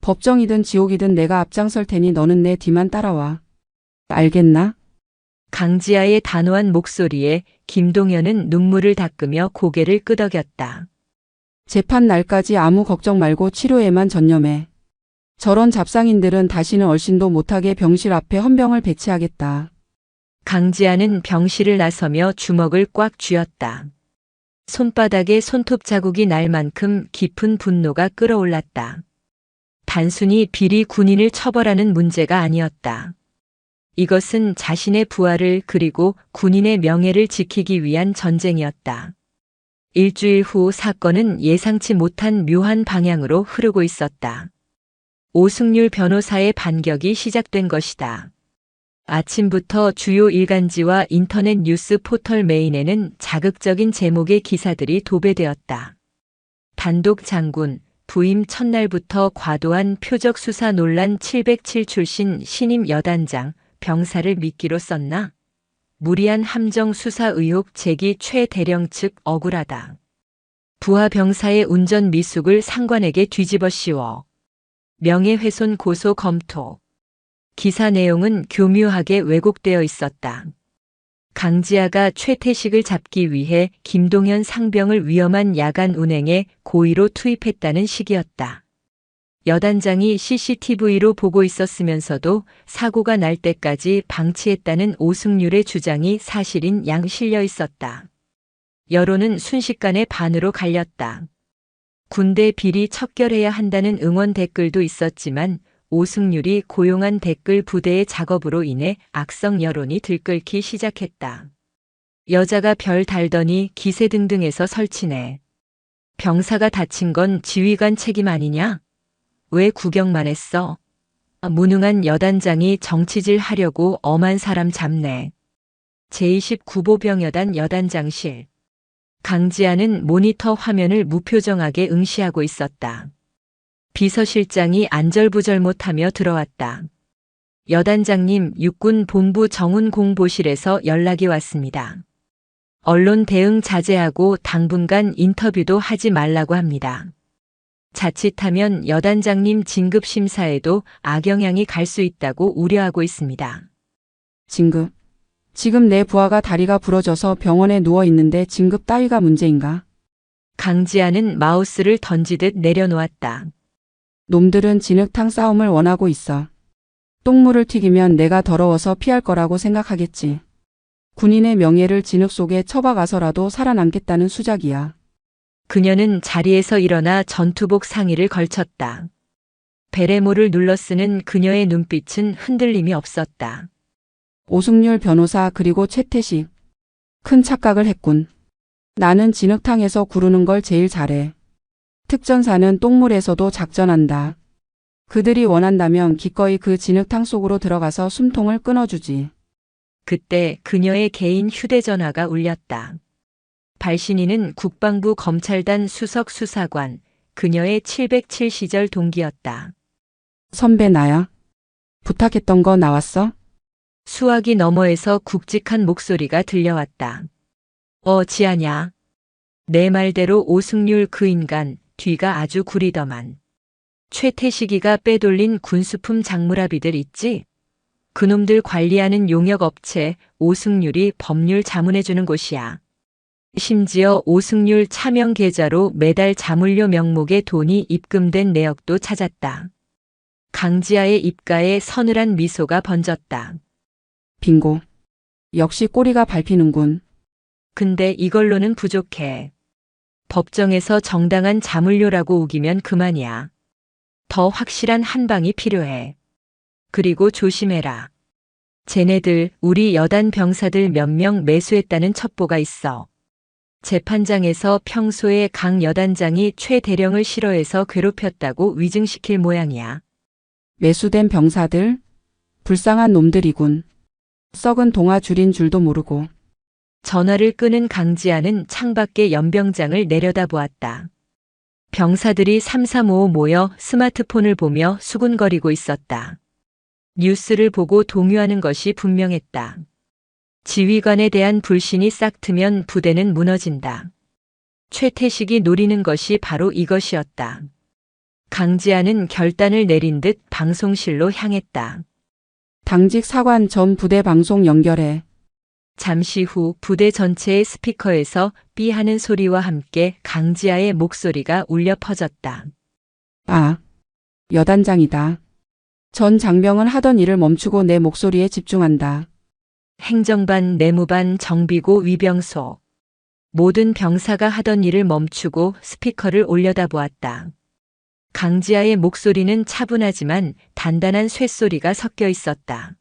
법정이든 지옥이든 내가 앞장설 테니 너는 내 뒤만 따라와. 알겠나? 강지아의 단호한 목소리에 김동현은 눈물을 닦으며 고개를 끄덕였다. 재판 날까지 아무 걱정 말고 치료에만 전념해. 저런 잡상인들은 다시는 얼씬도 못하게 병실 앞에 헌병을 배치하겠다. 강지아는 병실을 나서며 주먹을 꽉 쥐었다. 손바닥에 손톱 자국이 날 만큼 깊은 분노가 끓어올랐다. 단순히 비리 군인을 처벌하는 문제가 아니었다. 이것은 자신의 부하를 그리고 군인의 명예를 지키기 위한 전쟁이었다. 일주일 후 사건은 예상치 못한 묘한 방향으로 흐르고 있었다. 오승률 변호사의 반격이 시작된 것이다. 아침부터 주요 일간지와 인터넷 뉴스 포털 메인에는 자극적인 제목의 기사들이 도배되었다. 단독 장군, 부임 첫날부터 과도한 표적 수사 논란 707 출신 신임 여단장, 병사를 미끼로 썼나? 무리한 함정 수사 의혹 제기 최 대령 측 억울하다. 부하 병사의 운전 미숙을 상관에게 뒤집어 씌워. 명예훼손 고소 검토. 기사 내용은 교묘하게 왜곡되어 있었다. 강지아가 최태식을 잡기 위해 김동현 상병을 위험한 야간 운행에 고의로 투입했다는 식이었다. 여단장이 CCTV로 보고 있었으면서도 사고가 날 때까지 방치했다는 오승률의 주장이 사실인 양 실려 있었다. 여론은 순식간에 반으로 갈렸다. 군대 비리 척결해야 한다는 응원 댓글도 있었지만 오승률이 고용한 댓글 부대의 작업으로 인해 악성 여론이 들끓기 시작했다. 여자가 별 달더니 기세등등해서 설치네. 병사가 다친 건 지휘관 책임 아니냐? 왜 구경만 했어? 무능한 여단장이 정치질 하려고 엄한 사람 잡네. 제29보병여단 여단장실. 강지아는 모니터 화면을 무표정하게 응시하고 있었다. 비서실장이 안절부절 못하며 들어왔다. 여단장님, 육군 본부 정훈공보실에서 연락이 왔습니다. 언론 대응 자제하고 당분간 인터뷰도 하지 말라고 합니다. 자칫하면 여단장님 진급 심사에도 악영향이 갈 수 있다고 우려하고 있습니다. 진급. 지금 내 부하가 다리가 부러져서 병원에 누워 있는데 진급 따위가 문제인가? 강지아는 마우스를 던지듯 내려놓았다. 놈들은 진흙탕 싸움을 원하고 있어. 똥물을 튀기면 내가 더러워서 피할 거라고 생각하겠지. 군인의 명예를 진흙 속에 처박아서라도 살아남겠다는 수작이야. 그녀는 자리에서 일어나 전투복 상의를 걸쳤다. 베레모를 눌러 쓰는 그녀의 눈빛은 흔들림이 없었다. 오승률 변호사 그리고 최태식. 큰 착각을 했군. 나는 진흙탕에서 구르는 걸 제일 잘해. 특전사는 똥물에서도 작전한다. 그들이 원한다면 기꺼이 그 진흙탕 속으로 들어가서 숨통을 끊어주지. 그때 그녀의 개인 휴대전화가 울렸다. 발신인은 국방부 검찰단 수석 수사관, 그녀의 707 시절 동기였다. 선배 나야. 부탁했던 거 나왔어? 수화기 너머에서 굵직한 목소리가 들려왔다. 지아냐. 내 말대로 오승률 그 인간, 뒤가 아주 구리더만. 최태식이가 빼돌린 군수품 장무라비들 있지? 그놈들 관리하는 용역업체 오승률이 법률 자문해주는 곳이야. 심지어 오승률 차명 계좌로 매달 자문료 명목의 돈이 입금된 내역도 찾았다. 강지아의 입가에 서늘한 미소가 번졌다. 빙고. 역시 꼬리가 밟히는군. 근데 이걸로는 부족해. 법정에서 정당한 자문료라고 우기면 그만이야. 더 확실한 한 방이 필요해. 그리고 조심해라. 쟤네들 우리 여단 병사들 몇 명 매수했다는 첩보가 있어. 재판장에서 평소에 강 여단장이 최 대령을 싫어해서 괴롭혔다고 위증시킬 모양이야. 매수된 병사들? 불쌍한 놈들이군. 썩은 동화 줄인 줄도 모르고. 전화를 끄는 강지아는 창밖에 연병장을 내려다보았다. 병사들이 335 모여 스마트폰을 보며 수군거리고 있었다. 뉴스를 보고 동요하는 것이 분명했다. 지휘관에 대한 불신이 싹트면 부대는 무너진다. 최태식이 노리는 것이 바로 이것이었다. 강지아는 결단을 내린 듯 방송실로 향했다. 당직 사관 전 부대 방송 연결해. 잠시 후 부대 전체의 스피커에서 삐 하는 소리와 함께 강지아의 목소리가 울려 퍼졌다. 아, 여단장이다. 전 장병은 하던 일을 멈추고 내 목소리에 집중한다. 행정반, 내무반, 정비고, 위병소. 모든 병사가 하던 일을 멈추고 스피커를 올려다보았다. 강지아의 목소리는 차분하지만 단단한 쇳소리가 섞여 있었다.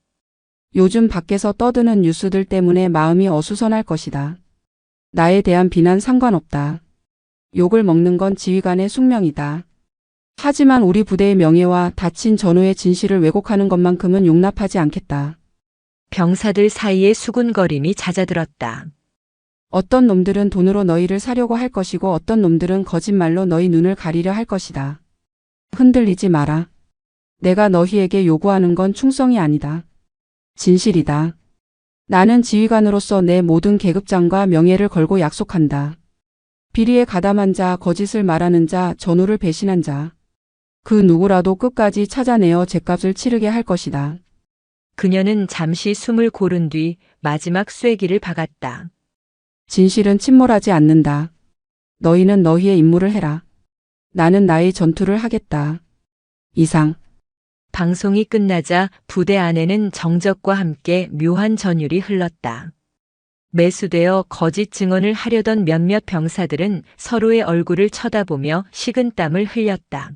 요즘 밖에서 떠드는 뉴스들 때문에 마음이 어수선할 것이다. 나에 대한 비난 상관없다. 욕을 먹는 건 지휘관의 숙명이다. 하지만 우리 부대의 명예와 다친 전우의 진실을 왜곡하는 것만큼은 용납하지 않겠다. 병사들 사이에 수군거림이 잦아들었다. 어떤 놈들은 돈으로 너희를 사려고 할 것이고 어떤 놈들은 거짓말로 너희 눈을 가리려 할 것이다. 흔들리지 마라. 내가 너희에게 요구하는 건 충성이 아니다. 진실이다. 나는 지휘관으로서 내 모든 계급장과 명예를 걸고 약속한다. 비리에 가담한 자, 거짓을 말하는 자, 전우를 배신한 자. 그 누구라도 끝까지 찾아내어 죗값을 치르게 할 것이다. 그녀는 잠시 숨을 고른 뒤 마지막 쐐기를 박았다. 진실은 침몰하지 않는다. 너희는 너희의 임무를 해라. 나는 나의 전투를 하겠다. 이상. 방송이 끝나자 부대 안에는 정적과 함께 묘한 전율이 흘렀다. 매수되어 거짓 증언을 하려던 몇몇 병사들은 서로의 얼굴을 쳐다보며 식은땀을 흘렸다.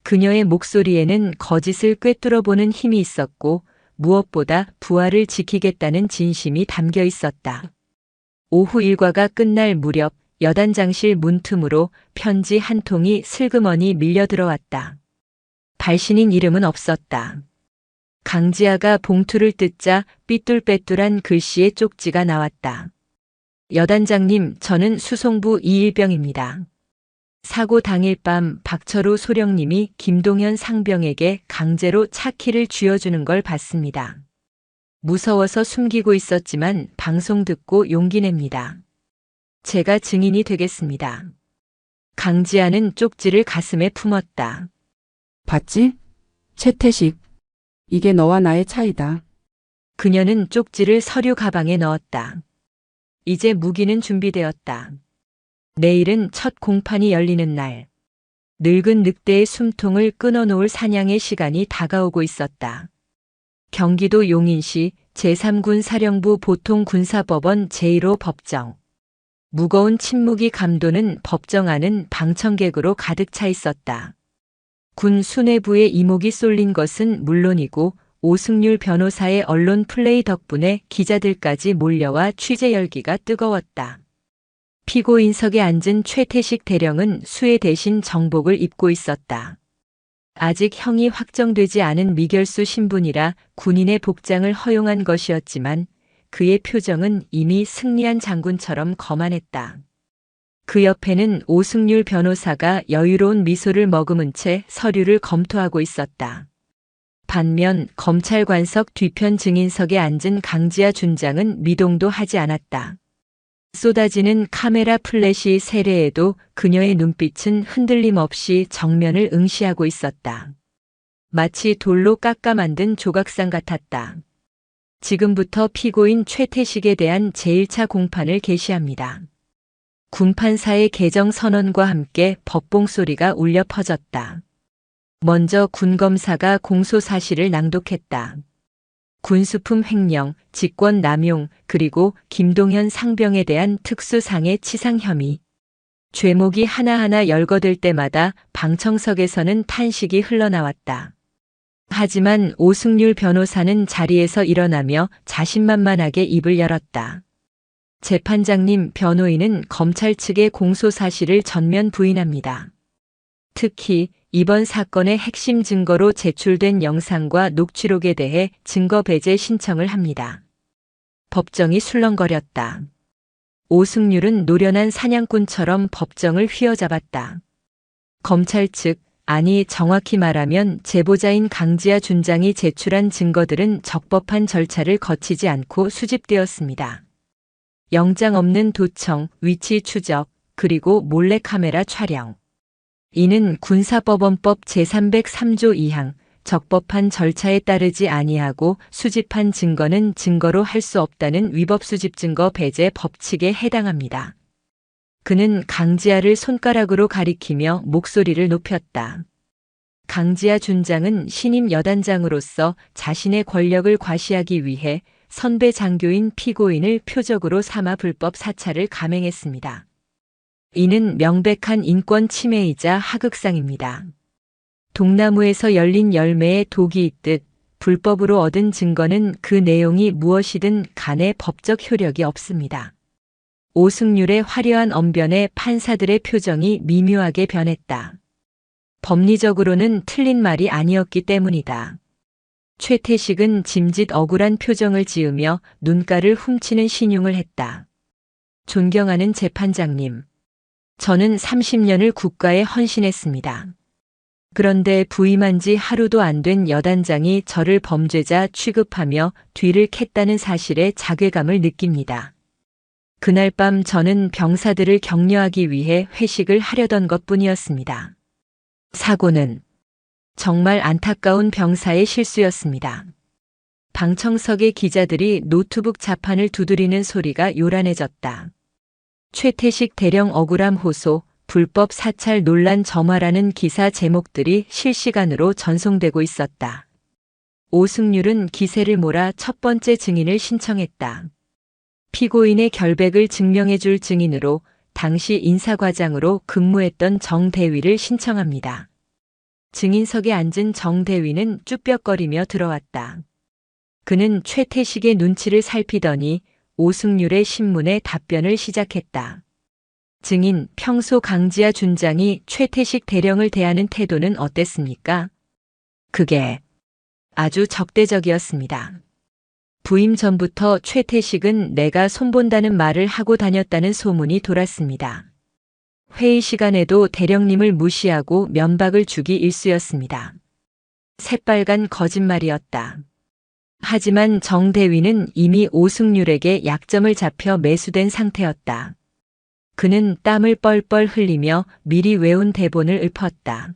그녀의 목소리에는 거짓을 꿰뚫어보는 힘이 있었고 무엇보다 부하를 지키겠다는 진심이 담겨 있었다. 오후 일과가 끝날 무렵 여단장실 문틈으로 편지 한 통이 슬그머니 밀려 들어왔다. 발신인 이름은 없었다. 강지아가 봉투를 뜯자 삐뚤빼뚤한 글씨의 쪽지가 나왔다. 여단장님, 저는 수송부 이일병입니다. 사고 당일 밤 박철우 소령님이 김동현 상병에게 강제로 차키를 쥐어주는 걸 봤습니다. 무서워서 숨기고 있었지만 방송 듣고 용기 냅니다. 제가 증인이 되겠습니다. 강지아는 쪽지를 가슴에 품었다. 봤지? 최태식. 이게 너와 나의 차이다. 그녀는 쪽지를 서류 가방에 넣었다. 이제 무기는 준비되었다. 내일은 첫 공판이 열리는 날. 늙은 늑대의 숨통을 끊어놓을 사냥의 시간이 다가오고 있었다. 경기도 용인시 제3군 사령부 보통군사법원 제1호 법정. 무거운 침묵이 감도는 법정 안은 방청객으로 가득 차 있었다. 군 수뇌부의 이목이 쏠린 것은 물론이고 오승률 변호사의 언론 플레이 덕분에 기자들까지 몰려와 취재 열기가 뜨거웠다. 피고인석에 앉은 최태식 대령은 수해 대신 정복을 입고 있었다. 아직 형이 확정되지 않은 미결수 신분이라 군인의 복장을 허용한 것이었지만 그의 표정은 이미 승리한 장군처럼 거만했다. 그 옆에는 오승률 변호사가 여유로운 미소를 머금은 채 서류를 검토하고 있었다. 반면 검찰관석 뒤편 증인석에 앉은 강지아 준장은 미동도 하지 않았다. 쏟아지는 카메라 플래시 세례에도 그녀의 눈빛은 흔들림 없이 정면을 응시하고 있었다. 마치 돌로 깎아 만든 조각상 같았다. 지금부터 피고인 최태식에 대한 제1차 공판을 개시합니다. 군판사의 개정 선언과 함께 법봉 소리가 울려 퍼졌다. 먼저 군검사가 공소 사실을 낭독했다. 군수품 횡령, 직권 남용, 그리고 김동현 상병에 대한 특수상해 치상 혐의. 죄목이 하나하나 열거될 때마다 방청석에서는 탄식이 흘러나왔다. 하지만 오승률 변호사는 자리에서 일어나며 자신만만하게 입을 열었다. 재판장님, 변호인은 검찰 측의 공소 사실을 전면 부인합니다. 특히 이번 사건의 핵심 증거로 제출된 영상과 녹취록에 대해 증거 배제 신청을 합니다. 법정이 술렁거렸다. 오승률은 노련한 사냥꾼처럼 법정을 휘어잡았다. 검찰 측, 아니 정확히 말하면 제보자인 강지아 준장이 제출한 증거들은 적법한 절차를 거치지 않고 수집되었습니다. 영장 없는 도청, 위치 추적, 그리고 몰래카메라 촬영. 이는 군사법원법 제303조 2항 적법한 절차에 따르지 아니하고 수집한 증거는 증거로 할 수 없다는 위법수집증거 배제 법칙에 해당합니다. 그는 강지아를 손가락으로 가리키며 목소리를 높였다. 강지아 준장은 신임 여단장으로서 자신의 권력을 과시하기 위해 선배 장교인 피고인을 표적으로 삼아 불법 사찰을 감행했습니다. 이는 명백한 인권 침해이자 하극상입니다. 동나무에서 열린 열매에 독이 있듯 불법으로 얻은 증거는 그 내용이 무엇이든 간에 법적 효력이 없습니다. 오승률의 화려한 언변에 판사들의 표정이 미묘하게 변했다. 법리적으로는 틀린 말이 아니었기 때문이다. 최태식은 짐짓 억울한 표정을 지으며 눈가를 훔치는 신용을 했다. 존경하는 재판장님. 저는 30년을 국가에 헌신했습니다. 그런데 부임한 지 하루도 안 된 여단장이 저를 범죄자 취급하며 뒤를 캤다는 사실에 자괴감을 느낍니다. 그날 밤 저는 병사들을 격려하기 위해 회식을 하려던 것뿐이었습니다. 사고는 정말 안타까운 병사의 실수였습니다. 방청석의 기자들이 노트북 자판을 두드리는 소리가 요란해졌다. 최태식 대령 억울함 호소, 불법 사찰 논란 점화라는 기사 제목들이 실시간으로 전송되고 있었다. 오승률은 기세를 몰아 첫 번째 증인을 신청했다. 피고인의 결백을 증명해줄 증인으로 당시 인사과장으로 근무했던 정대위를 신청합니다. 증인석에 앉은 정대위는 쭈뼛거리며 들어왔다. 그는 최태식의 눈치를 살피더니 오승률의 신문에 답변을 시작했다. 증인, 평소 강지아 준장이 최태식 대령을 대하는 태도는 어땠습니까? 그게 아주 적대적이었습니다. 부임 전부터 최태식은 내가 손본다는 말을 하고 다녔다는 소문이 돌았습니다. 회의 시간에도 대령님을 무시하고 면박을 주기 일쑤였습니다. 새빨간 거짓말이었다. 하지만 정대위는 이미 오승률에게 약점을 잡혀 매수된 상태였다. 그는 땀을 뻘뻘 흘리며 미리 외운 대본을 읊었다.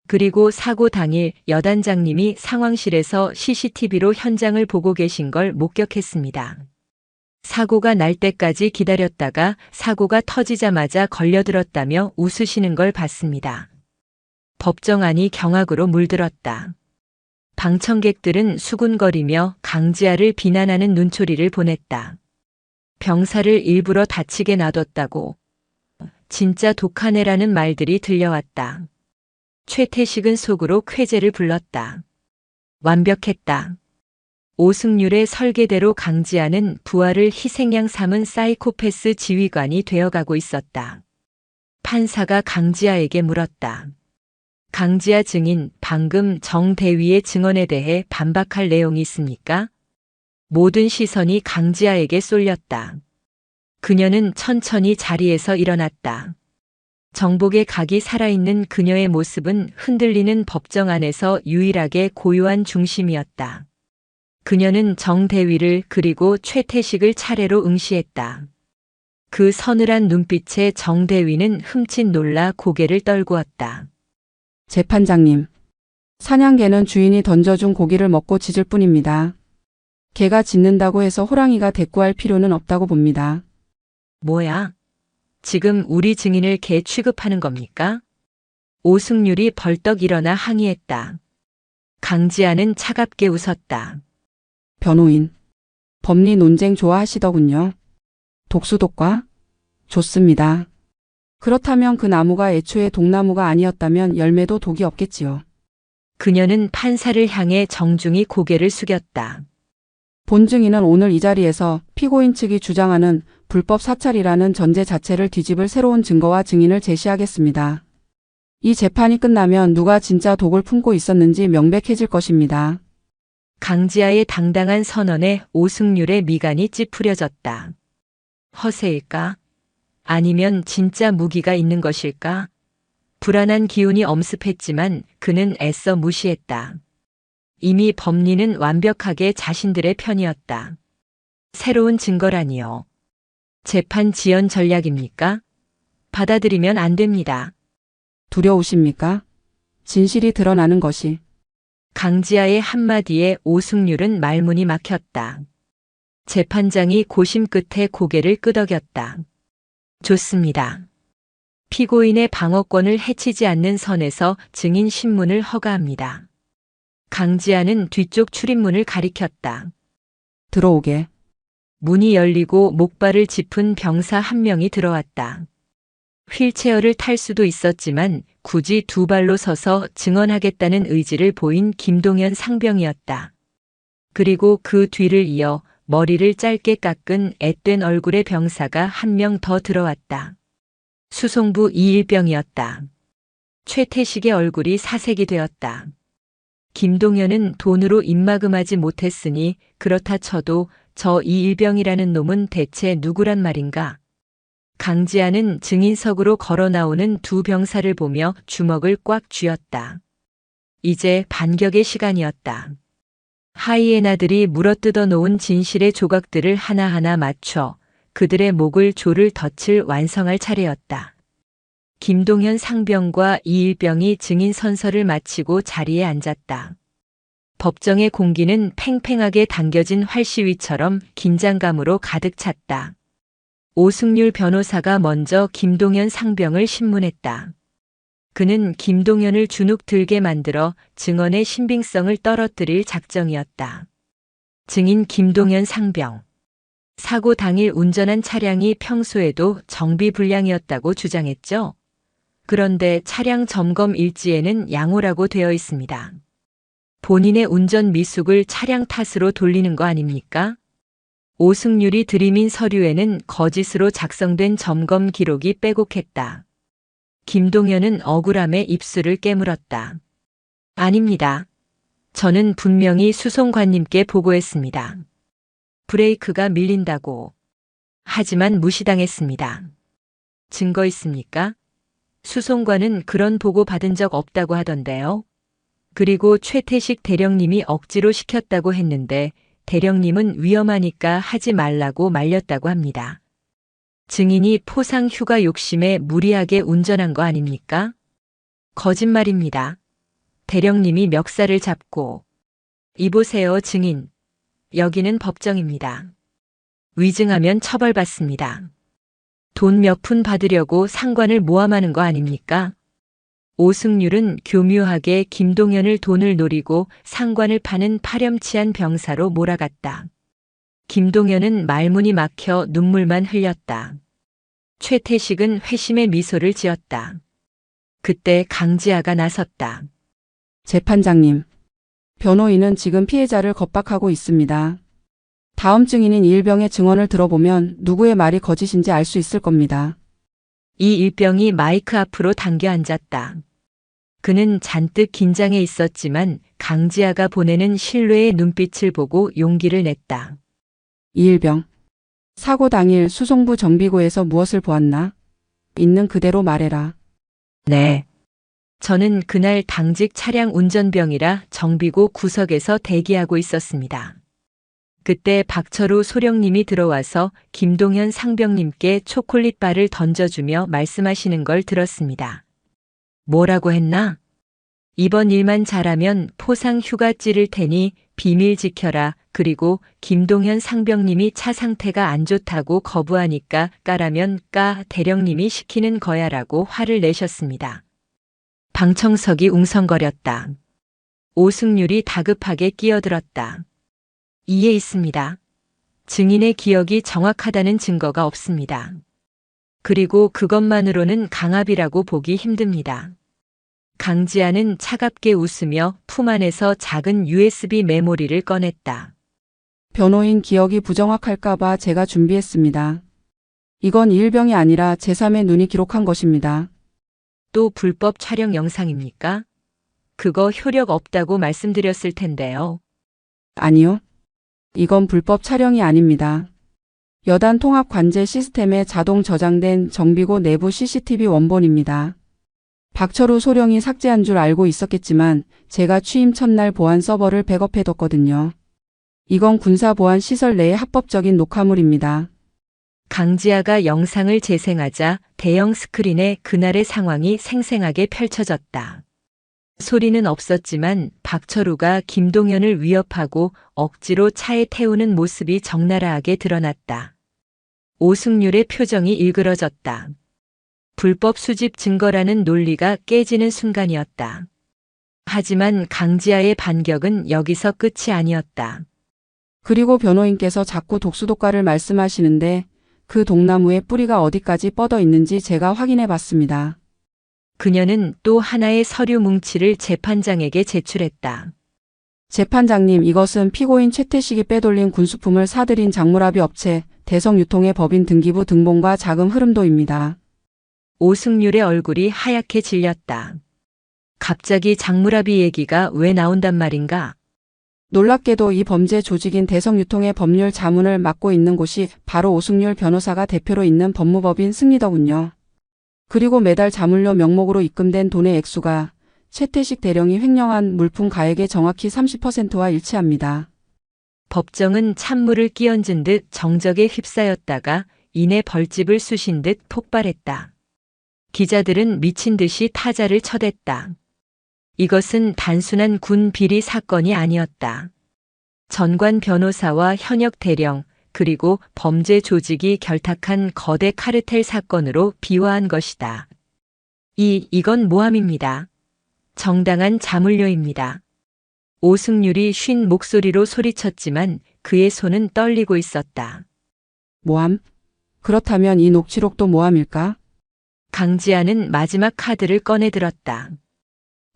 그리고 사고 당일 여단장님이 상황실에서 CCTV로 현장을 보고 계신 걸 목격했습니다. 사고가 날 때까지 기다렸다가 사고가 터지자마자 걸려들었다며 웃으시는 걸 봤습니다. 법정 안이 경악으로 물들었다. 방청객들은 수군거리며 강지아를 비난하는 눈초리를 보냈다. 병사를 일부러 다치게 놔뒀다고. 진짜 독한 애라는 말들이 들려왔다. 최태식은 속으로 쾌재를 불렀다. 완벽했다. 오승률의 설계대로 강지아는 부하를 희생양 삼은 사이코패스 지휘관이 되어가고 있었다. 판사가 강지아에게 물었다. 강지아 증인, 방금 정대위의 증언에 대해 반박할 내용이 있습니까? 모든 시선이 강지아에게 쏠렸다. 그녀는 천천히 자리에서 일어났다. 정복의 각이 살아있는 그녀의 모습은 흔들리는 법정 안에서 유일하게 고요한 중심이었다. 그녀는 정대위를 그리고 최태식을 차례로 응시했다. 그 서늘한 눈빛에 정대위는 흠칫 놀라 고개를 떨구었다. 재판장님, 사냥개는 주인이 던져준 고기를 먹고 짖을 뿐입니다. 개가 짖는다고 해서 호랑이가 대꾸할 필요는 없다고 봅니다. 뭐야? 지금 우리 증인을 개 취급하는 겁니까? 오승률이 벌떡 일어나 항의했다. 강지아는 차갑게 웃었다. 변호인, 법리 논쟁 좋아하시더군요. 독수독과? 좋습니다. 그렇다면 그 나무가 애초에 독나무가 아니었다면 열매도 독이 없겠지요. 그녀는 판사를 향해 정중히 고개를 숙였다. 본 증인은 오늘 이 자리에서 피고인 측이 주장하는 불법 사찰이라는 전제 자체를 뒤집을 새로운 증거와 증인을 제시하겠습니다. 이 재판이 끝나면 누가 진짜 독을 품고 있었는지 명백해질 것입니다. 강지아의 당당한 선언에 오승률의 미간이 찌푸려졌다. 허세일까? 아니면 진짜 무기가 있는 것일까? 불안한 기운이 엄습했지만 그는 애써 무시했다. 이미 법리는 완벽하게 자신들의 편이었다. 새로운 증거라니요. 재판 지연 전략입니까? 받아들이면 안 됩니다. 두려우십니까? 진실이 드러나는 것이. 강지아의 한마디에 오승률은 말문이 막혔다. 재판장이 고심 끝에 고개를 끄덕였다. 좋습니다. 피고인의 방어권을 해치지 않는 선에서 증인 신문을 허가합니다. 강지아는 뒤쪽 출입문을 가리켰다. 들어오게. 문이 열리고 목발을 짚은 병사 한 명이 들어왔다. 휠체어를 탈 수도 있었지만 굳이 두 발로 서서 증언하겠다는 의지를 보인 김동현 상병이었다. 그리고 그 뒤를 이어 머리를 짧게 깎은 앳된 얼굴의 병사가 한 명 더 들어왔다. 수송부 이일병이었다. 최태식의 얼굴이 사색이 되었다. 김동현은 돈으로 입막음하지 못했으니 그렇다 쳐도 저 이일병이라는 놈은 대체 누구란 말인가? 강지아는 증인석으로 걸어 나오는 두 병사를 보며 주먹을 꽉 쥐었다. 이제 반격의 시간이었다. 하이에나들이 물어뜯어 놓은 진실의 조각들을 하나하나 맞춰 그들의 목을 조를 덫을 완성할 차례였다. 김동현 상병과 이일병이 증인 선서를 마치고 자리에 앉았다. 법정의 공기는 팽팽하게 당겨진 활시위처럼 긴장감으로 가득 찼다. 오승률 변호사가 먼저 김동연 상병을 신문했다. 그는 김동연을 주눅 들게 만들어 증언의 신빙성을 떨어뜨릴 작정이었다. 증인 김동연 상병. 사고 당일 운전한 차량이 평소에도 정비불량이었다고 주장했죠. 그런데 차량 점검 일지에는 양호라고 되어 있습니다. 본인의 운전 미숙을 차량 탓으로 돌리는 거 아닙니까? 오승률이 들이민 서류에는 거짓으로 작성된 점검 기록이 빼곡했다. 김동연은 억울함에 입술을 깨물었다. 아닙니다. 저는 분명히 수송관님께 보고했습니다. 브레이크가 밀린다고. 하지만 무시당했습니다. 증거 있습니까? 수송관은 그런 보고 받은 적 없다고 하던데요. 그리고 최태식 대령님이 억지로 시켰다고 했는데 대령님은 위험하니까 하지 말라고 말렸다고 합니다. 증인이 포상 휴가 욕심에 무리하게 운전한 거 아닙니까? 거짓말입니다. 대령님이 멱살을 잡고 이보세요 증인. 여기는 법정입니다. 위증하면 처벌받습니다. 돈 몇 푼 받으려고 상관을 모함하는 거 아닙니까? 오승률은 교묘하게 김동연을 돈을 노리고 상관을 파는 파렴치한 병사로 몰아갔다. 김동연은 말문이 막혀 눈물만 흘렸다. 최태식은 회심의 미소를 지었다. 그때 강지아가 나섰다. 재판장님, 변호인은 지금 피해자를 겁박하고 있습니다. 다음 증인인 이일병의 증언을 들어보면 누구의 말이 거짓인지 알 수 있을 겁니다. 이 일병이 마이크 앞으로 당겨 앉았다. 그는 잔뜩 긴장해 있었지만 강지아가 보내는 신뢰의 눈빛을 보고 용기를 냈다. 이일병, 사고 당일 수송부 정비고에서 무엇을 보았나? 있는 그대로 말해라. 네. 저는 그날 당직 차량 운전병이라 정비고 구석에서 대기하고 있었습니다. 그때 박철우 소령님이 들어와서 김동현 상병님께 초콜릿바를 던져주며 말씀하시는 걸 들었습니다. 뭐라고 했나? 이번 일만 잘하면 포상 휴가 찌를 테니 비밀 지켜라. 그리고 김동현 상병님이 차 상태가 안 좋다고 거부하니까 까라면 까 대령님이 시키는 거야라고 화를 내셨습니다. 방청석이 웅성거렸다. 오승률이 다급하게 끼어들었다. 이해 있습니다. 증인의 기억이 정확하다는 증거가 없습니다. 그리고 그것만으로는 강압이라고 보기 힘듭니다. 강지아는 차갑게 웃으며 품 안에서 작은 USB 메모리를 꺼냈다. 변호인 기억이 부정확할까봐 제가 준비했습니다. 이건 이일병이 아니라 제3의 눈이 기록한 것입니다. 또 불법 촬영 영상입니까? 그거 효력 없다고 말씀드렸을 텐데요. 아니요. 이건 불법 촬영이 아닙니다. 여단 통합 관제 시스템에 자동 저장된 정비고 내부 CCTV 원본입니다. 박철우 소령이 삭제한 줄 알고 있었겠지만 제가 취임 첫날 보안 서버를 백업해뒀거든요. 이건 군사 보안 시설 내의 합법적인 녹화물입니다. 강지아가 영상을 재생하자 대형 스크린에 그날의 상황이 생생하게 펼쳐졌다. 소리는 없었지만 박철우가 김동연을 위협하고 억지로 차에 태우는 모습이 적나라하게 드러났다. 오승률의 표정이 일그러졌다. 불법 수집 증거라는 논리가 깨지는 순간이었다. 하지만 강지아의 반격은 여기서 끝이 아니었다. 그리고 변호인께서 자꾸 독수독가를 말씀하시는데 그 독나무의 뿌리가 어디까지 뻗어 있는지 제가 확인해 봤습니다. 그녀는 또 하나의 서류 뭉치를 재판장에게 제출했다. 재판장님, 이것은 피고인 최태식이 빼돌린 군수품을 사들인 작물합의 업체 대성유통의 법인 등기부 등본과 자금 흐름도입니다. 오승률의 얼굴이 하얗게 질렸다. 갑자기 작물합의 얘기가 왜 나온단 말인가? 놀랍게도 이 범죄 조직인 대성유통의 법률 자문을 맡고 있는 곳이 바로 오승률 변호사가 대표로 있는 법무법인 승리더군요. 그리고 매달 자문료 명목으로 입금된 돈의 액수가 최태식 대령이 횡령한 물품 가액의 정확히 30%와 일치합니다. 법정은 찬물을 끼얹은 듯 정적에 휩싸였다가 이내 벌집을 쑤신 듯 폭발했다. 기자들은 미친 듯이 타자를 쳐댔다. 이것은 단순한 군 비리 사건이 아니었다. 전관 변호사와 현역 대령, 그리고 범죄 조직이 결탁한 거대 카르텔 사건으로 비화한 것이다. 이건 모함입니다. 정당한 자물쇠입니다. 오승률이 쉰 목소리로 소리쳤지만 그의 손은 떨리고 있었다. 모함? 그렇다면 이 녹취록도 모함일까? 강지아는 마지막 카드를 꺼내들었다.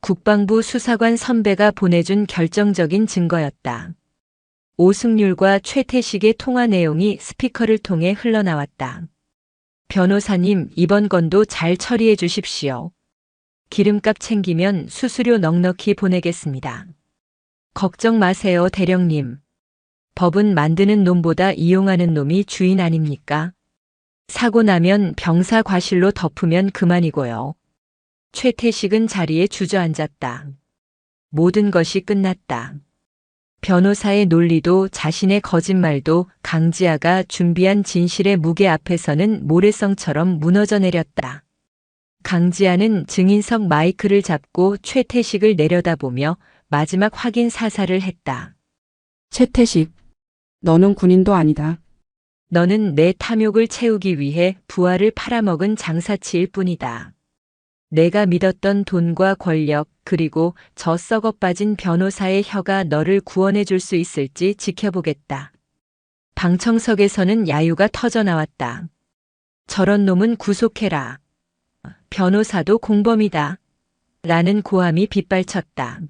국방부 수사관 선배가 보내준 결정적인 증거였다. 오승률과 최태식의 통화 내용이 스피커를 통해 흘러나왔다. 변호사님, 이번 건도 잘 처리해 주십시오. 기름값 챙기면 수수료 넉넉히 보내겠습니다. 걱정 마세요, 대령님. 법은 만드는 놈보다 이용하는 놈이 주인 아닙니까? 사고 나면 병사 과실로 덮으면 그만이고요. 최태식은 자리에 주저앉았다. 모든 것이 끝났다. 변호사의 논리도 자신의 거짓말도 강지아가 준비한 진실의 무게 앞에서는 모래성처럼 무너져 내렸다. 강지아는 증인석 마이크를 잡고 최태식을 내려다보며 마지막 확인 사살을 했다. 최태식, 너는 군인도 아니다. 너는 내 탐욕을 채우기 위해 부하를 팔아먹은 장사치일 뿐이다. 내가 믿었던 돈과 권력 그리고 저 썩어 빠진 변호사의 혀가 너를 구원해 줄 수 있을지 지켜보겠다. 방청석에서는 야유가 터져나왔다. 저런 놈은 구속해라. 변호사도 공범이다. 라는 고함이 빗발쳤다.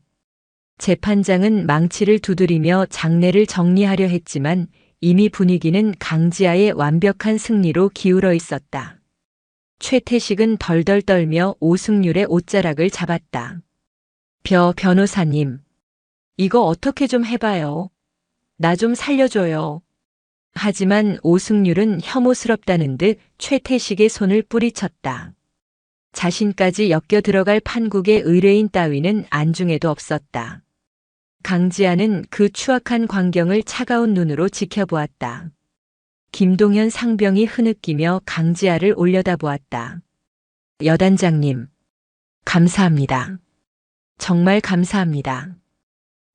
재판장은 망치를 두드리며 장례를 정리하려 했지만 이미 분위기는 강지아의 완벽한 승리로 기울어 있었다. 최태식은 덜덜 떨며 오승률의 옷자락을 잡았다. 변호사님. 이거 어떻게 좀 해봐요. 나 좀 살려줘요. 하지만 오승률은 혐오스럽다는 듯 최태식의 손을 뿌리쳤다. 자신까지 엮여 들어갈 판국의 의뢰인 따위는 안중에도 없었다. 강지아는 그 추악한 광경을 차가운 눈으로 지켜보았다. 김동현 상병이 흐느끼며 강지아를 올려다보았다. 여단장님, 감사합니다. 정말 감사합니다.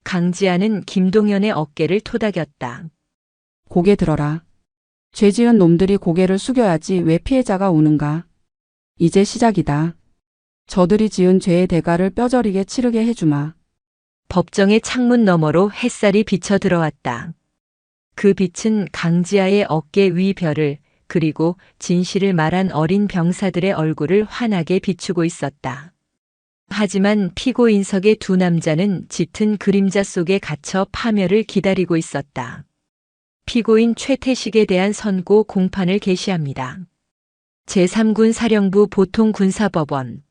강지아는 김동현의 어깨를 토닥였다. 고개 들어라. 죄 지은 놈들이 고개를 숙여야지 왜 피해자가 우는가. 이제 시작이다. 저들이 지은 죄의 대가를 뼈저리게 치르게 해주마. 법정의 창문 너머로 햇살이 비쳐 들어왔다. 그 빛은 강지아의 어깨 위 별을 그리고 진실을 말한 어린 병사들의 얼굴을 환하게 비추고 있었다. 하지만 피고인석의 두 남자는 짙은 그림자 속에 갇혀 파멸을 기다리고 있었다. 피고인 최태식에 대한 선고 공판을 개시합니다. 제3군 사령부 보통군사법원.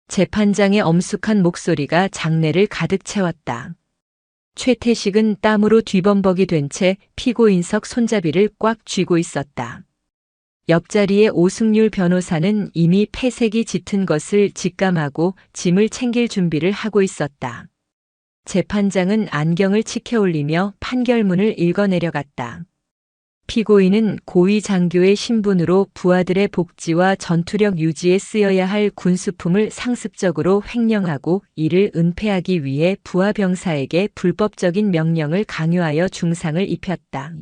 재판장의 엄숙한 목소리가 장내를 가득 채웠다. 최태식은 땀으로 뒤범벅이 된 채 피고인석 손잡이를 꽉 쥐고 있었다. 옆자리의 오승률 변호사는 이미 폐색이 짙은 것을 직감하고 짐을 챙길 준비를 하고 있었다. 재판장은 안경을 치켜 올리며 판결문을 읽어내려갔다. 피고인은 고위 장교의 신분으로 부하들의 복지와 전투력 유지에 쓰여야 할 군수품을 상습적으로 횡령하고 이를 은폐하기 위해 부하 병사에게 불법적인 명령을 강요하여 중상을 입혔다.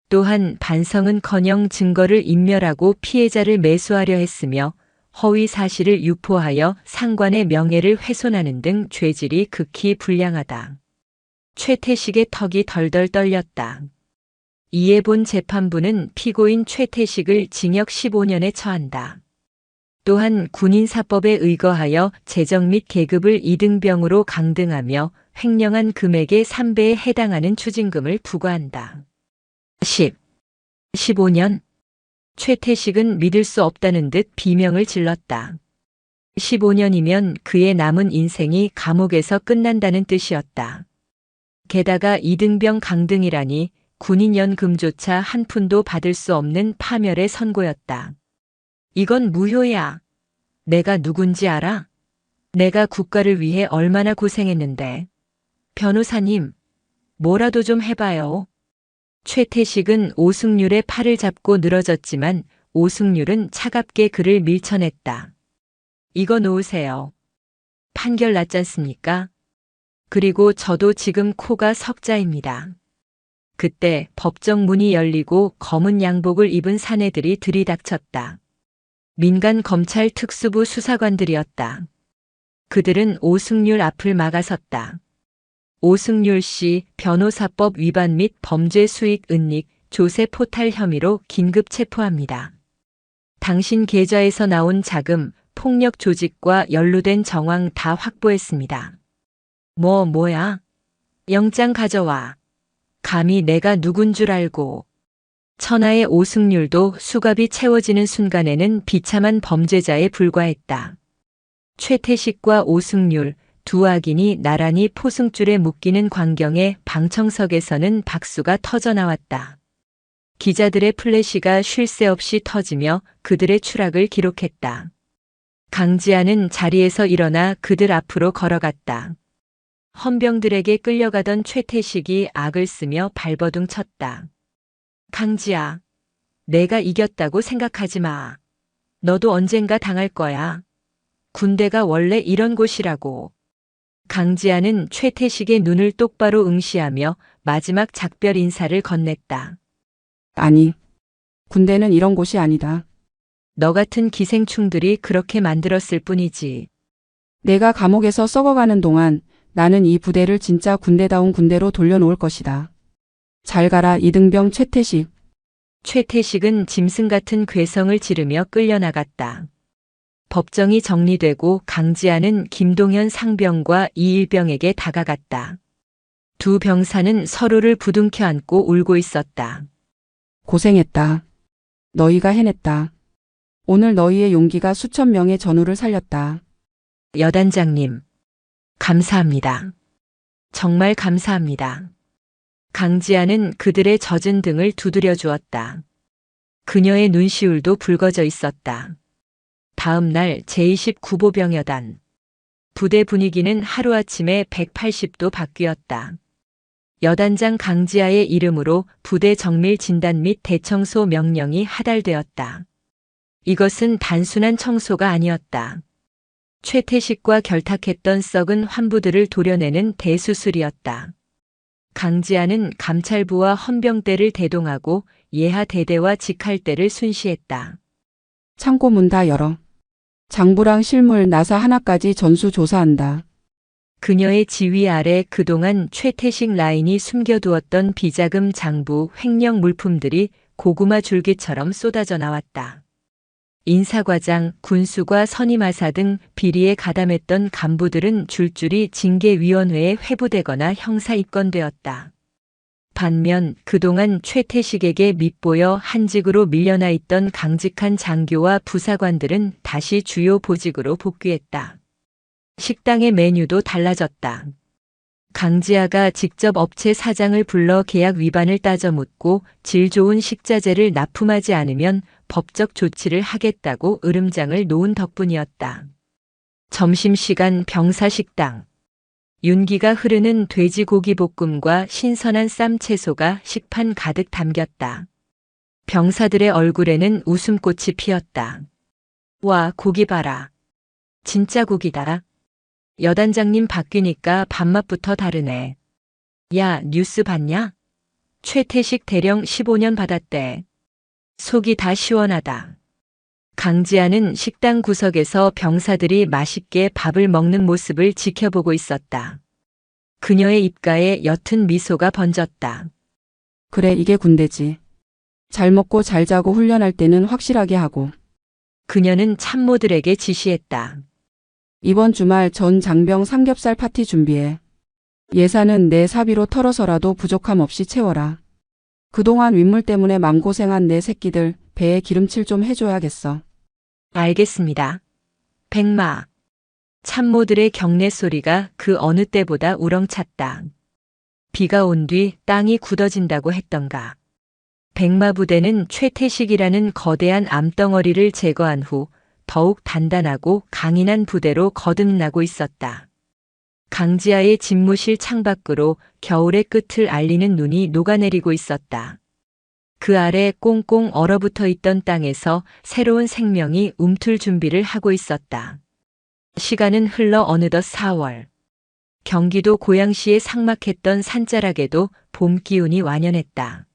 또한 반성은커녕 증거를 인멸하고 피해자를 매수하려 했으며 허위 사실을 유포하여 상관의 명예를 훼손하는 등 죄질이 극히 불량하다. 최태식의 턱이 덜덜 떨렸다. 이에 본 재판부는 피고인 최태식을 징역 15년에 처한다. 또한 군인사법에 의거하여 재정 및 계급을 이등병으로 강등하며 횡령한 금액의 3배에 해당하는 추징금을 부과한다. 15년? 최태식은 믿을 수 없다는 듯 비명을 질렀다. 15년이면 그의 남은 인생이 감옥에서 끝난다는 뜻이었다. 게다가 이등병 강등이라니 군인연금조차 한 푼도 받을 수 없는 파멸의 선고였다. 이건 무효야. 내가 누군지 알아? 내가 국가를 위해 얼마나 고생했는데. 변호사님, 뭐라도 좀 해봐요. 최태식은 오승률의 팔을 잡고 늘어졌지만 오승률은 차갑게 그를 밀쳐냈다. 이거 놓으세요. 판결 났지 않습니까? 그리고 저도 지금 코가 석자입니다. 그때 법정 문이 열리고 검은 양복을 입은 사내들이 들이닥쳤다. 민간 검찰 특수부 수사관들이었다. 그들은 오승률 앞을 막아섰다. 오승률 씨 변호사법 위반 및 범죄 수익 은닉, 조세 포탈 혐의로 긴급 체포합니다. 당신 계좌에서 나온 자금, 폭력 조직과 연루된 정황 다 확보했습니다. 뭐야? 영장 가져와. 감히 내가 누군 줄 알고. 천하의 오승률도 수갑이 채워지는 순간에는 비참한 범죄자에 불과했다. 최태식과 오승률, 두 악인이 나란히 포승줄에 묶이는 광경에 방청석에서는 박수가 터져나왔다. 기자들의 플래시가 쉴 새 없이 터지며 그들의 추락을 기록했다. 강지아는 자리에서 일어나 그들 앞으로 걸어갔다. 헌병들에게 끌려가던 최태식이 악을 쓰며 발버둥 쳤다. 강지아, 내가 이겼다고 생각하지 마. 너도 언젠가 당할 거야. 군대가 원래 이런 곳이라고. 강지아는 최태식의 눈을 똑바로 응시하며 마지막 작별 인사를 건넸다. 아니, 군대는 이런 곳이 아니다. 너 같은 기생충들이 그렇게 만들었을 뿐이지. 내가 감옥에서 썩어가는 동안 나는 이 부대를 진짜 군대다운 군대로 돌려놓을 것이다. 잘 가라 이등병 최태식. 최태식은 짐승 같은 괴성을 지르며 끌려나갔다. 법정이 정리되고 강지아는 김동현 상병과 이일병에게 다가갔다. 두 병사는 서로를 부둥켜 안고 울고 있었다. 고생했다. 너희가 해냈다. 오늘 너희의 용기가 수천 명의 전우를 살렸다. 여단장님, 감사합니다. 정말 감사합니다. 강지아는 그들의 젖은 등을 두드려 주었다. 그녀의 눈시울도 붉어져 있었다. 다음 날 제29보병여단. 부대 분위기는 하루아침에 180도 바뀌었다. 여단장 강지아의 이름으로 부대 정밀 진단 및 대청소 명령이 하달되었다. 이것은 단순한 청소가 아니었다. 최태식과 결탁했던 썩은 환부들을 도려내는 대수술이었다. 강지아는 감찰부와 헌병대를 대동하고 예하대대와 직할대를 순시했다. 창고 문 다 열어. 장부랑 실물 나사 하나까지 전수조사한다. 그녀의 지휘 아래 그동안 최태식 라인이 숨겨두었던 비자금 장부 횡령 물품들이 고구마 줄기처럼 쏟아져 나왔다. 인사과장, 군수과 선임하사 등 비리에 가담했던 간부들은 줄줄이 징계위원회에 회부되거나 형사 입건되었다. 반면 그동안 최태식에게 밉보여 한직으로 밀려나 있던 강직한 장교와 부사관들은 다시 주요 보직으로 복귀했다. 식당의 메뉴도 달라졌다. 강지아가 직접 업체 사장을 불러 계약 위반을 따져 묻고 질 좋은 식자재를 납품하지 않으면 법적 조치를 하겠다고 으름장을 놓은 덕분이었다. 점심시간 병사식당. 윤기가 흐르는 돼지고기 볶음과 신선한 쌈 채소가 식판 가득 담겼다. 병사들의 얼굴에는 웃음꽃이 피었다. 와, 고기 봐라. 진짜 고기다. 여단장님 바뀌니까 밥맛부터 다르네. 야, 뉴스 봤냐? 최태식 대령 15년 받았대. 속이 다 시원하다. 강지아는 식당 구석에서 병사들이 맛있게 밥을 먹는 모습을 지켜보고 있었다. 그녀의 입가에 옅은 미소가 번졌다. 그래, 이게 군대지. 잘 먹고 잘 자고 훈련할 때는 확실하게 하고. 그녀는 참모들에게 지시했다. 이번 주말 전 장병 삼겹살 파티 준비해. 예산은 내 사비로 털어서라도 부족함 없이 채워라. 그동안 윗물 때문에 맘고생한 내 새끼들 배에 기름칠 좀 해줘야겠어. 알겠습니다. 백마. 참모들의 경례 소리가 그 어느 때보다 우렁찼다. 비가 온 뒤 땅이 굳어진다고 했던가. 백마 부대는 최태식이라는 거대한 암덩어리를 제거한 후 더욱 단단하고 강인한 부대로 거듭나고 있었다. 강지아의 집무실 창밖으로 겨울의 끝을 알리는 눈이 녹아내리고 있었다. 그 아래 꽁꽁 얼어붙어 있던 땅에서 새로운 생명이 움틀 준비를 하고 있었다. 시간은 흘러 어느덧 4월. 경기도 고양시의 삭막했던 산자락에도 봄 기운이 완연했다.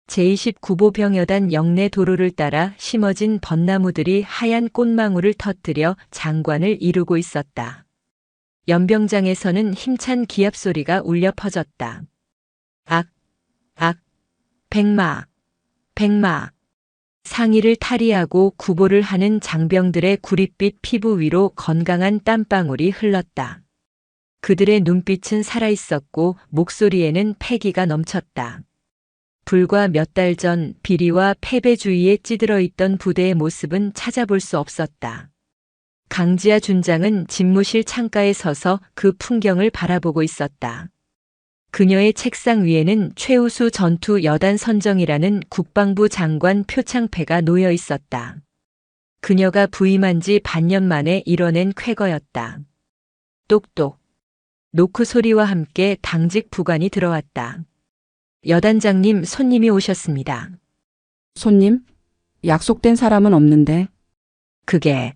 제29보병여단 영내 도로를 따라 심어진 벚나무들이 하얀 꽃망울을 터뜨려 장관을 이루고 있었다. 연병장에서는 힘찬 기합 소리가 울려 퍼졌다. 악, 악, 백마, 백마. 상의를 탈의하고 구보를 하는 장병들의 구릿빛 피부 위로 건강한 땀방울이 흘렀다. 그들의 눈빛은 살아있었고 목소리에는 패기가 넘쳤다. 불과 몇 달 전 비리와 패배 주의에 찌들어 있던 부대의 모습은 찾아볼 수 없었다. 강지아 준장은 집무실 창가에 서서 그 풍경을 바라보고 있었다. 그녀의 책상 위에는 최우수 전투 여단 선정이라는 국방부 장관 표창패가 놓여 있었다. 그녀가 부임한 지 반년 만에 이뤄낸 쾌거였다. 똑똑. 노크 소리와 함께 당직 부관이 들어왔다. 여단장님, 손님이 오셨습니다. 손님? 약속된 사람은 없는데. 그게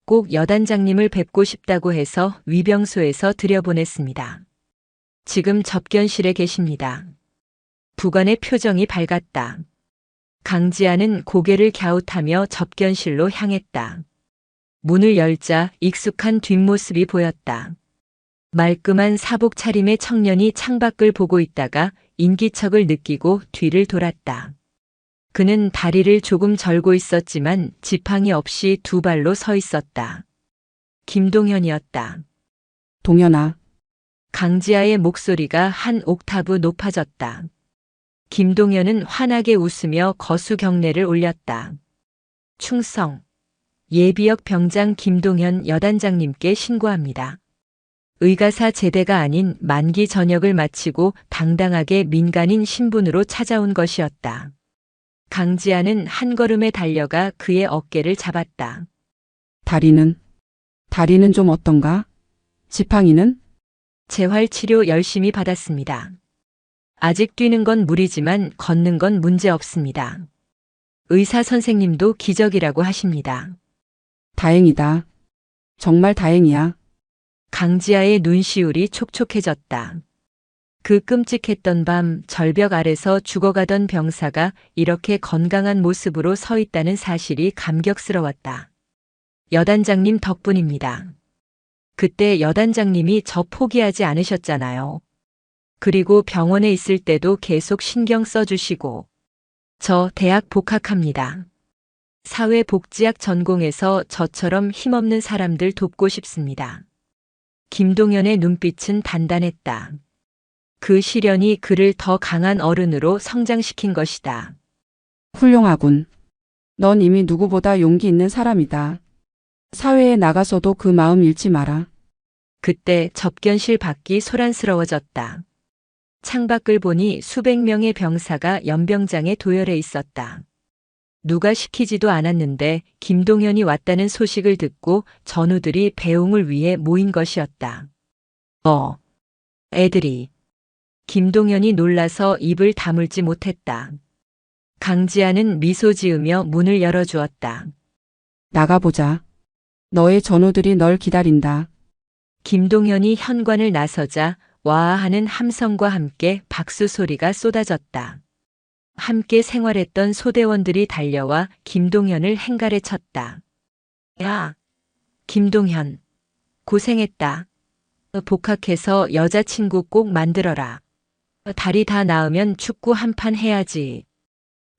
꼭 여단장님을 뵙고 싶다고 해서 위병소에서 들여보냈습니다. 지금 접견실에 계십니다. 부관의 표정이 밝았다. 강지아는 고개를 갸웃하며 접견실로 향했다. 문을 열자 익숙한 뒷모습이 보였다. 말끔한 사복 차림의 청년이 창밖을 보고 있다가 인기척을 느끼고 뒤를 돌았다. 그는 다리를 조금 절고 있었지만 지팡이 없이 두 발로 서 있었다. 김동현이었다. 동현아. 강지아의 목소리가 한 옥타브 높아졌다. 김동현은 환하게 웃으며 거수 경례를 올렸다. 충성. 예비역 병장 김동현 여단장님께 신고합니다. 의가사 제대가 아닌 만기 전역을 마치고 당당하게 민간인 신분으로 찾아온 것이었다. 강지아는 한 걸음에 달려가 그의 어깨를 잡았다. 다리는 좀 어떤가? 지팡이는? 재활치료 열심히 받았습니다. 아직 뛰는 건 무리지만 걷는 건 문제 없습니다. 의사 선생님도 기적이라고 하십니다. 다행이다. 정말 다행이야. 강지아의 눈시울이 촉촉해졌다. 그 끔찍했던 밤 절벽 아래서 죽어가던 병사가 이렇게 건강한 모습으로 서 있다는 사실이 감격스러웠다. 여단장님 덕분입니다. 그때 여단장님이 저 포기하지 않으셨잖아요. 그리고 병원에 있을 때도 계속 신경 써주시고. 저 대학 복학합니다. 사회복지학 전공해서 저처럼 힘없는 사람들 돕고 싶습니다. 김동현의 눈빛은 단단했다. 그 시련이 그를 더 강한 어른으로 성장시킨 것이다. 훌륭하군. 넌 이미 누구보다 용기 있는 사람이다. 사회에 나가서도 그 마음 잃지 마라. 그때 접견실 밖이 소란스러워졌다. 창밖을 보니 수백 명의 병사가 연병장에 도열해 있었다. 누가 시키지도 않았는데 김동현이 왔다는 소식을 듣고 전우들이 배웅을 위해 모인 것이었다. 애들이. 김동현이 놀라서 입을 다물지 못했다. 강지아는 미소 지으며 문을 열어주었다. 나가보자. 너의 전우들이 널 기다린다. 김동현이 현관을 나서자 와하는 함성과 함께 박수 소리가 쏟아졌다. 함께 생활했던 소대원들이 달려와 김동현을 행가래 쳤다. 야, 김동현, 고생했다. 복학해서 여자친구 꼭 만들어라. 다리 다 나으면 축구 한 판 해야지.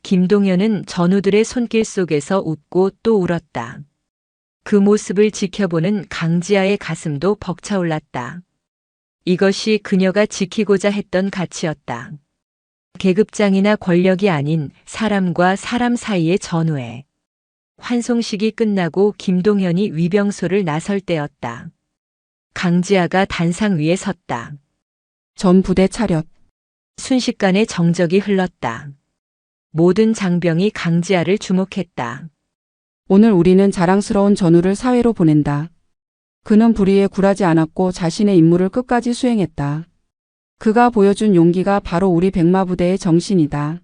김동현은 전우들의 손길 속에서 웃고 또 울었다. 그 모습을 지켜보는 강지아의 가슴도 벅차올랐다. 이것이 그녀가 지키고자 했던 가치였다. 계급장이나 권력이 아닌 사람과 사람 사이의 전우애. 환송식이 끝나고 김동현이 위병소를 나설 때였다. 강지아가 단상 위에 섰다. 전 부대 차렷. 순식간에 정적이 흘렀다. 모든 장병이 강지아를 주목했다. 오늘 우리는 자랑스러운 전우를 사회로 보낸다. 그는 불의에 굴하지 않았고 자신의 임무를 끝까지 수행했다. 그가 보여준 용기가 바로 우리 백마부대의 정신이다.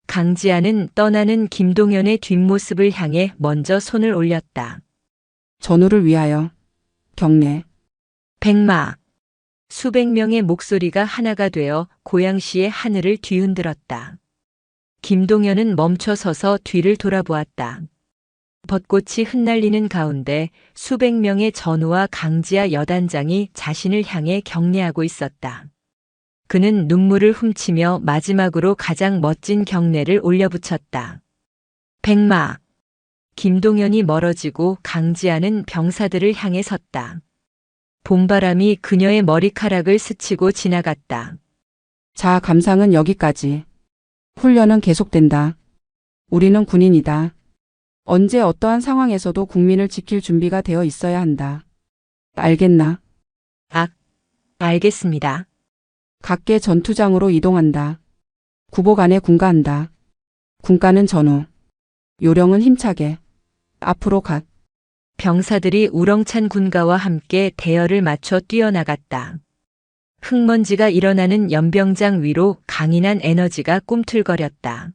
강지아는 떠나는 김동현의 뒷모습을 향해 먼저 손을 올렸다. 전우를 위하여. 경례. 백마. 수백 명의 목소리가 하나가 되어 고양시의 하늘을 뒤흔들었다. 김동현은 멈춰서서 뒤를 돌아보았다. 벚꽃이 흩날리는 가운데 수백 명의 전우와 강지아 여단장이 자신을 향해 경례하고 있었다. 그는 눈물을 훔치며 마지막으로 가장 멋진 경례를 올려붙였다. 백마. 김동현이 멀어지고 강지아는 병사들을 향해 섰다. 봄바람이 그녀의 머리카락을 스치고 지나갔다. 자, 감상은 여기까지. 훈련은 계속된다. 우리는 군인이다. 언제 어떠한 상황에서도 국민을 지킬 준비가 되어 있어야 한다. 알겠나? 알겠습니다. 각계 전투장으로 이동한다. 구보간에 군가한다. 군가는 전후. 요령은 힘차게. 앞으로 갓. 병사들이 우렁찬 군가와 함께 대열을 맞춰 뛰어나갔다. 흙먼지가 일어나는 연병장 위로 강인한 에너지가 꿈틀거렸다.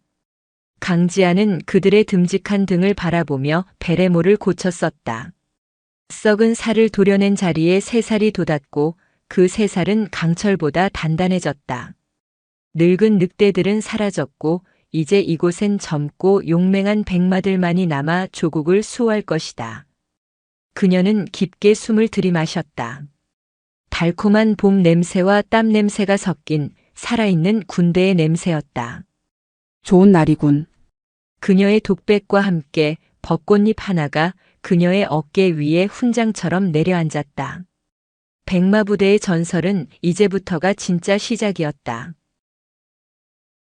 강지아는 그들의 듬직한 등을 바라보며 베레모를 고쳤었다. 썩은 살을 도려낸 자리에 새살이 돋았고 그 새살은 강철보다 단단해졌다. 늙은 늑대들은 사라졌고 이제 이곳엔 젊고 용맹한 백마들만이 남아 조국을 수호할 것이다. 그녀는 깊게 숨을 들이마셨다. 달콤한 봄 냄새와 땀 냄새가 섞인 살아있는 군대의 냄새였다. 좋은 날이군. 그녀의 독백과 함께 벚꽃잎 하나가 그녀의 어깨 위에 훈장처럼 내려앉았다. 백마부대의 전설은 이제부터가 진짜 시작이었다.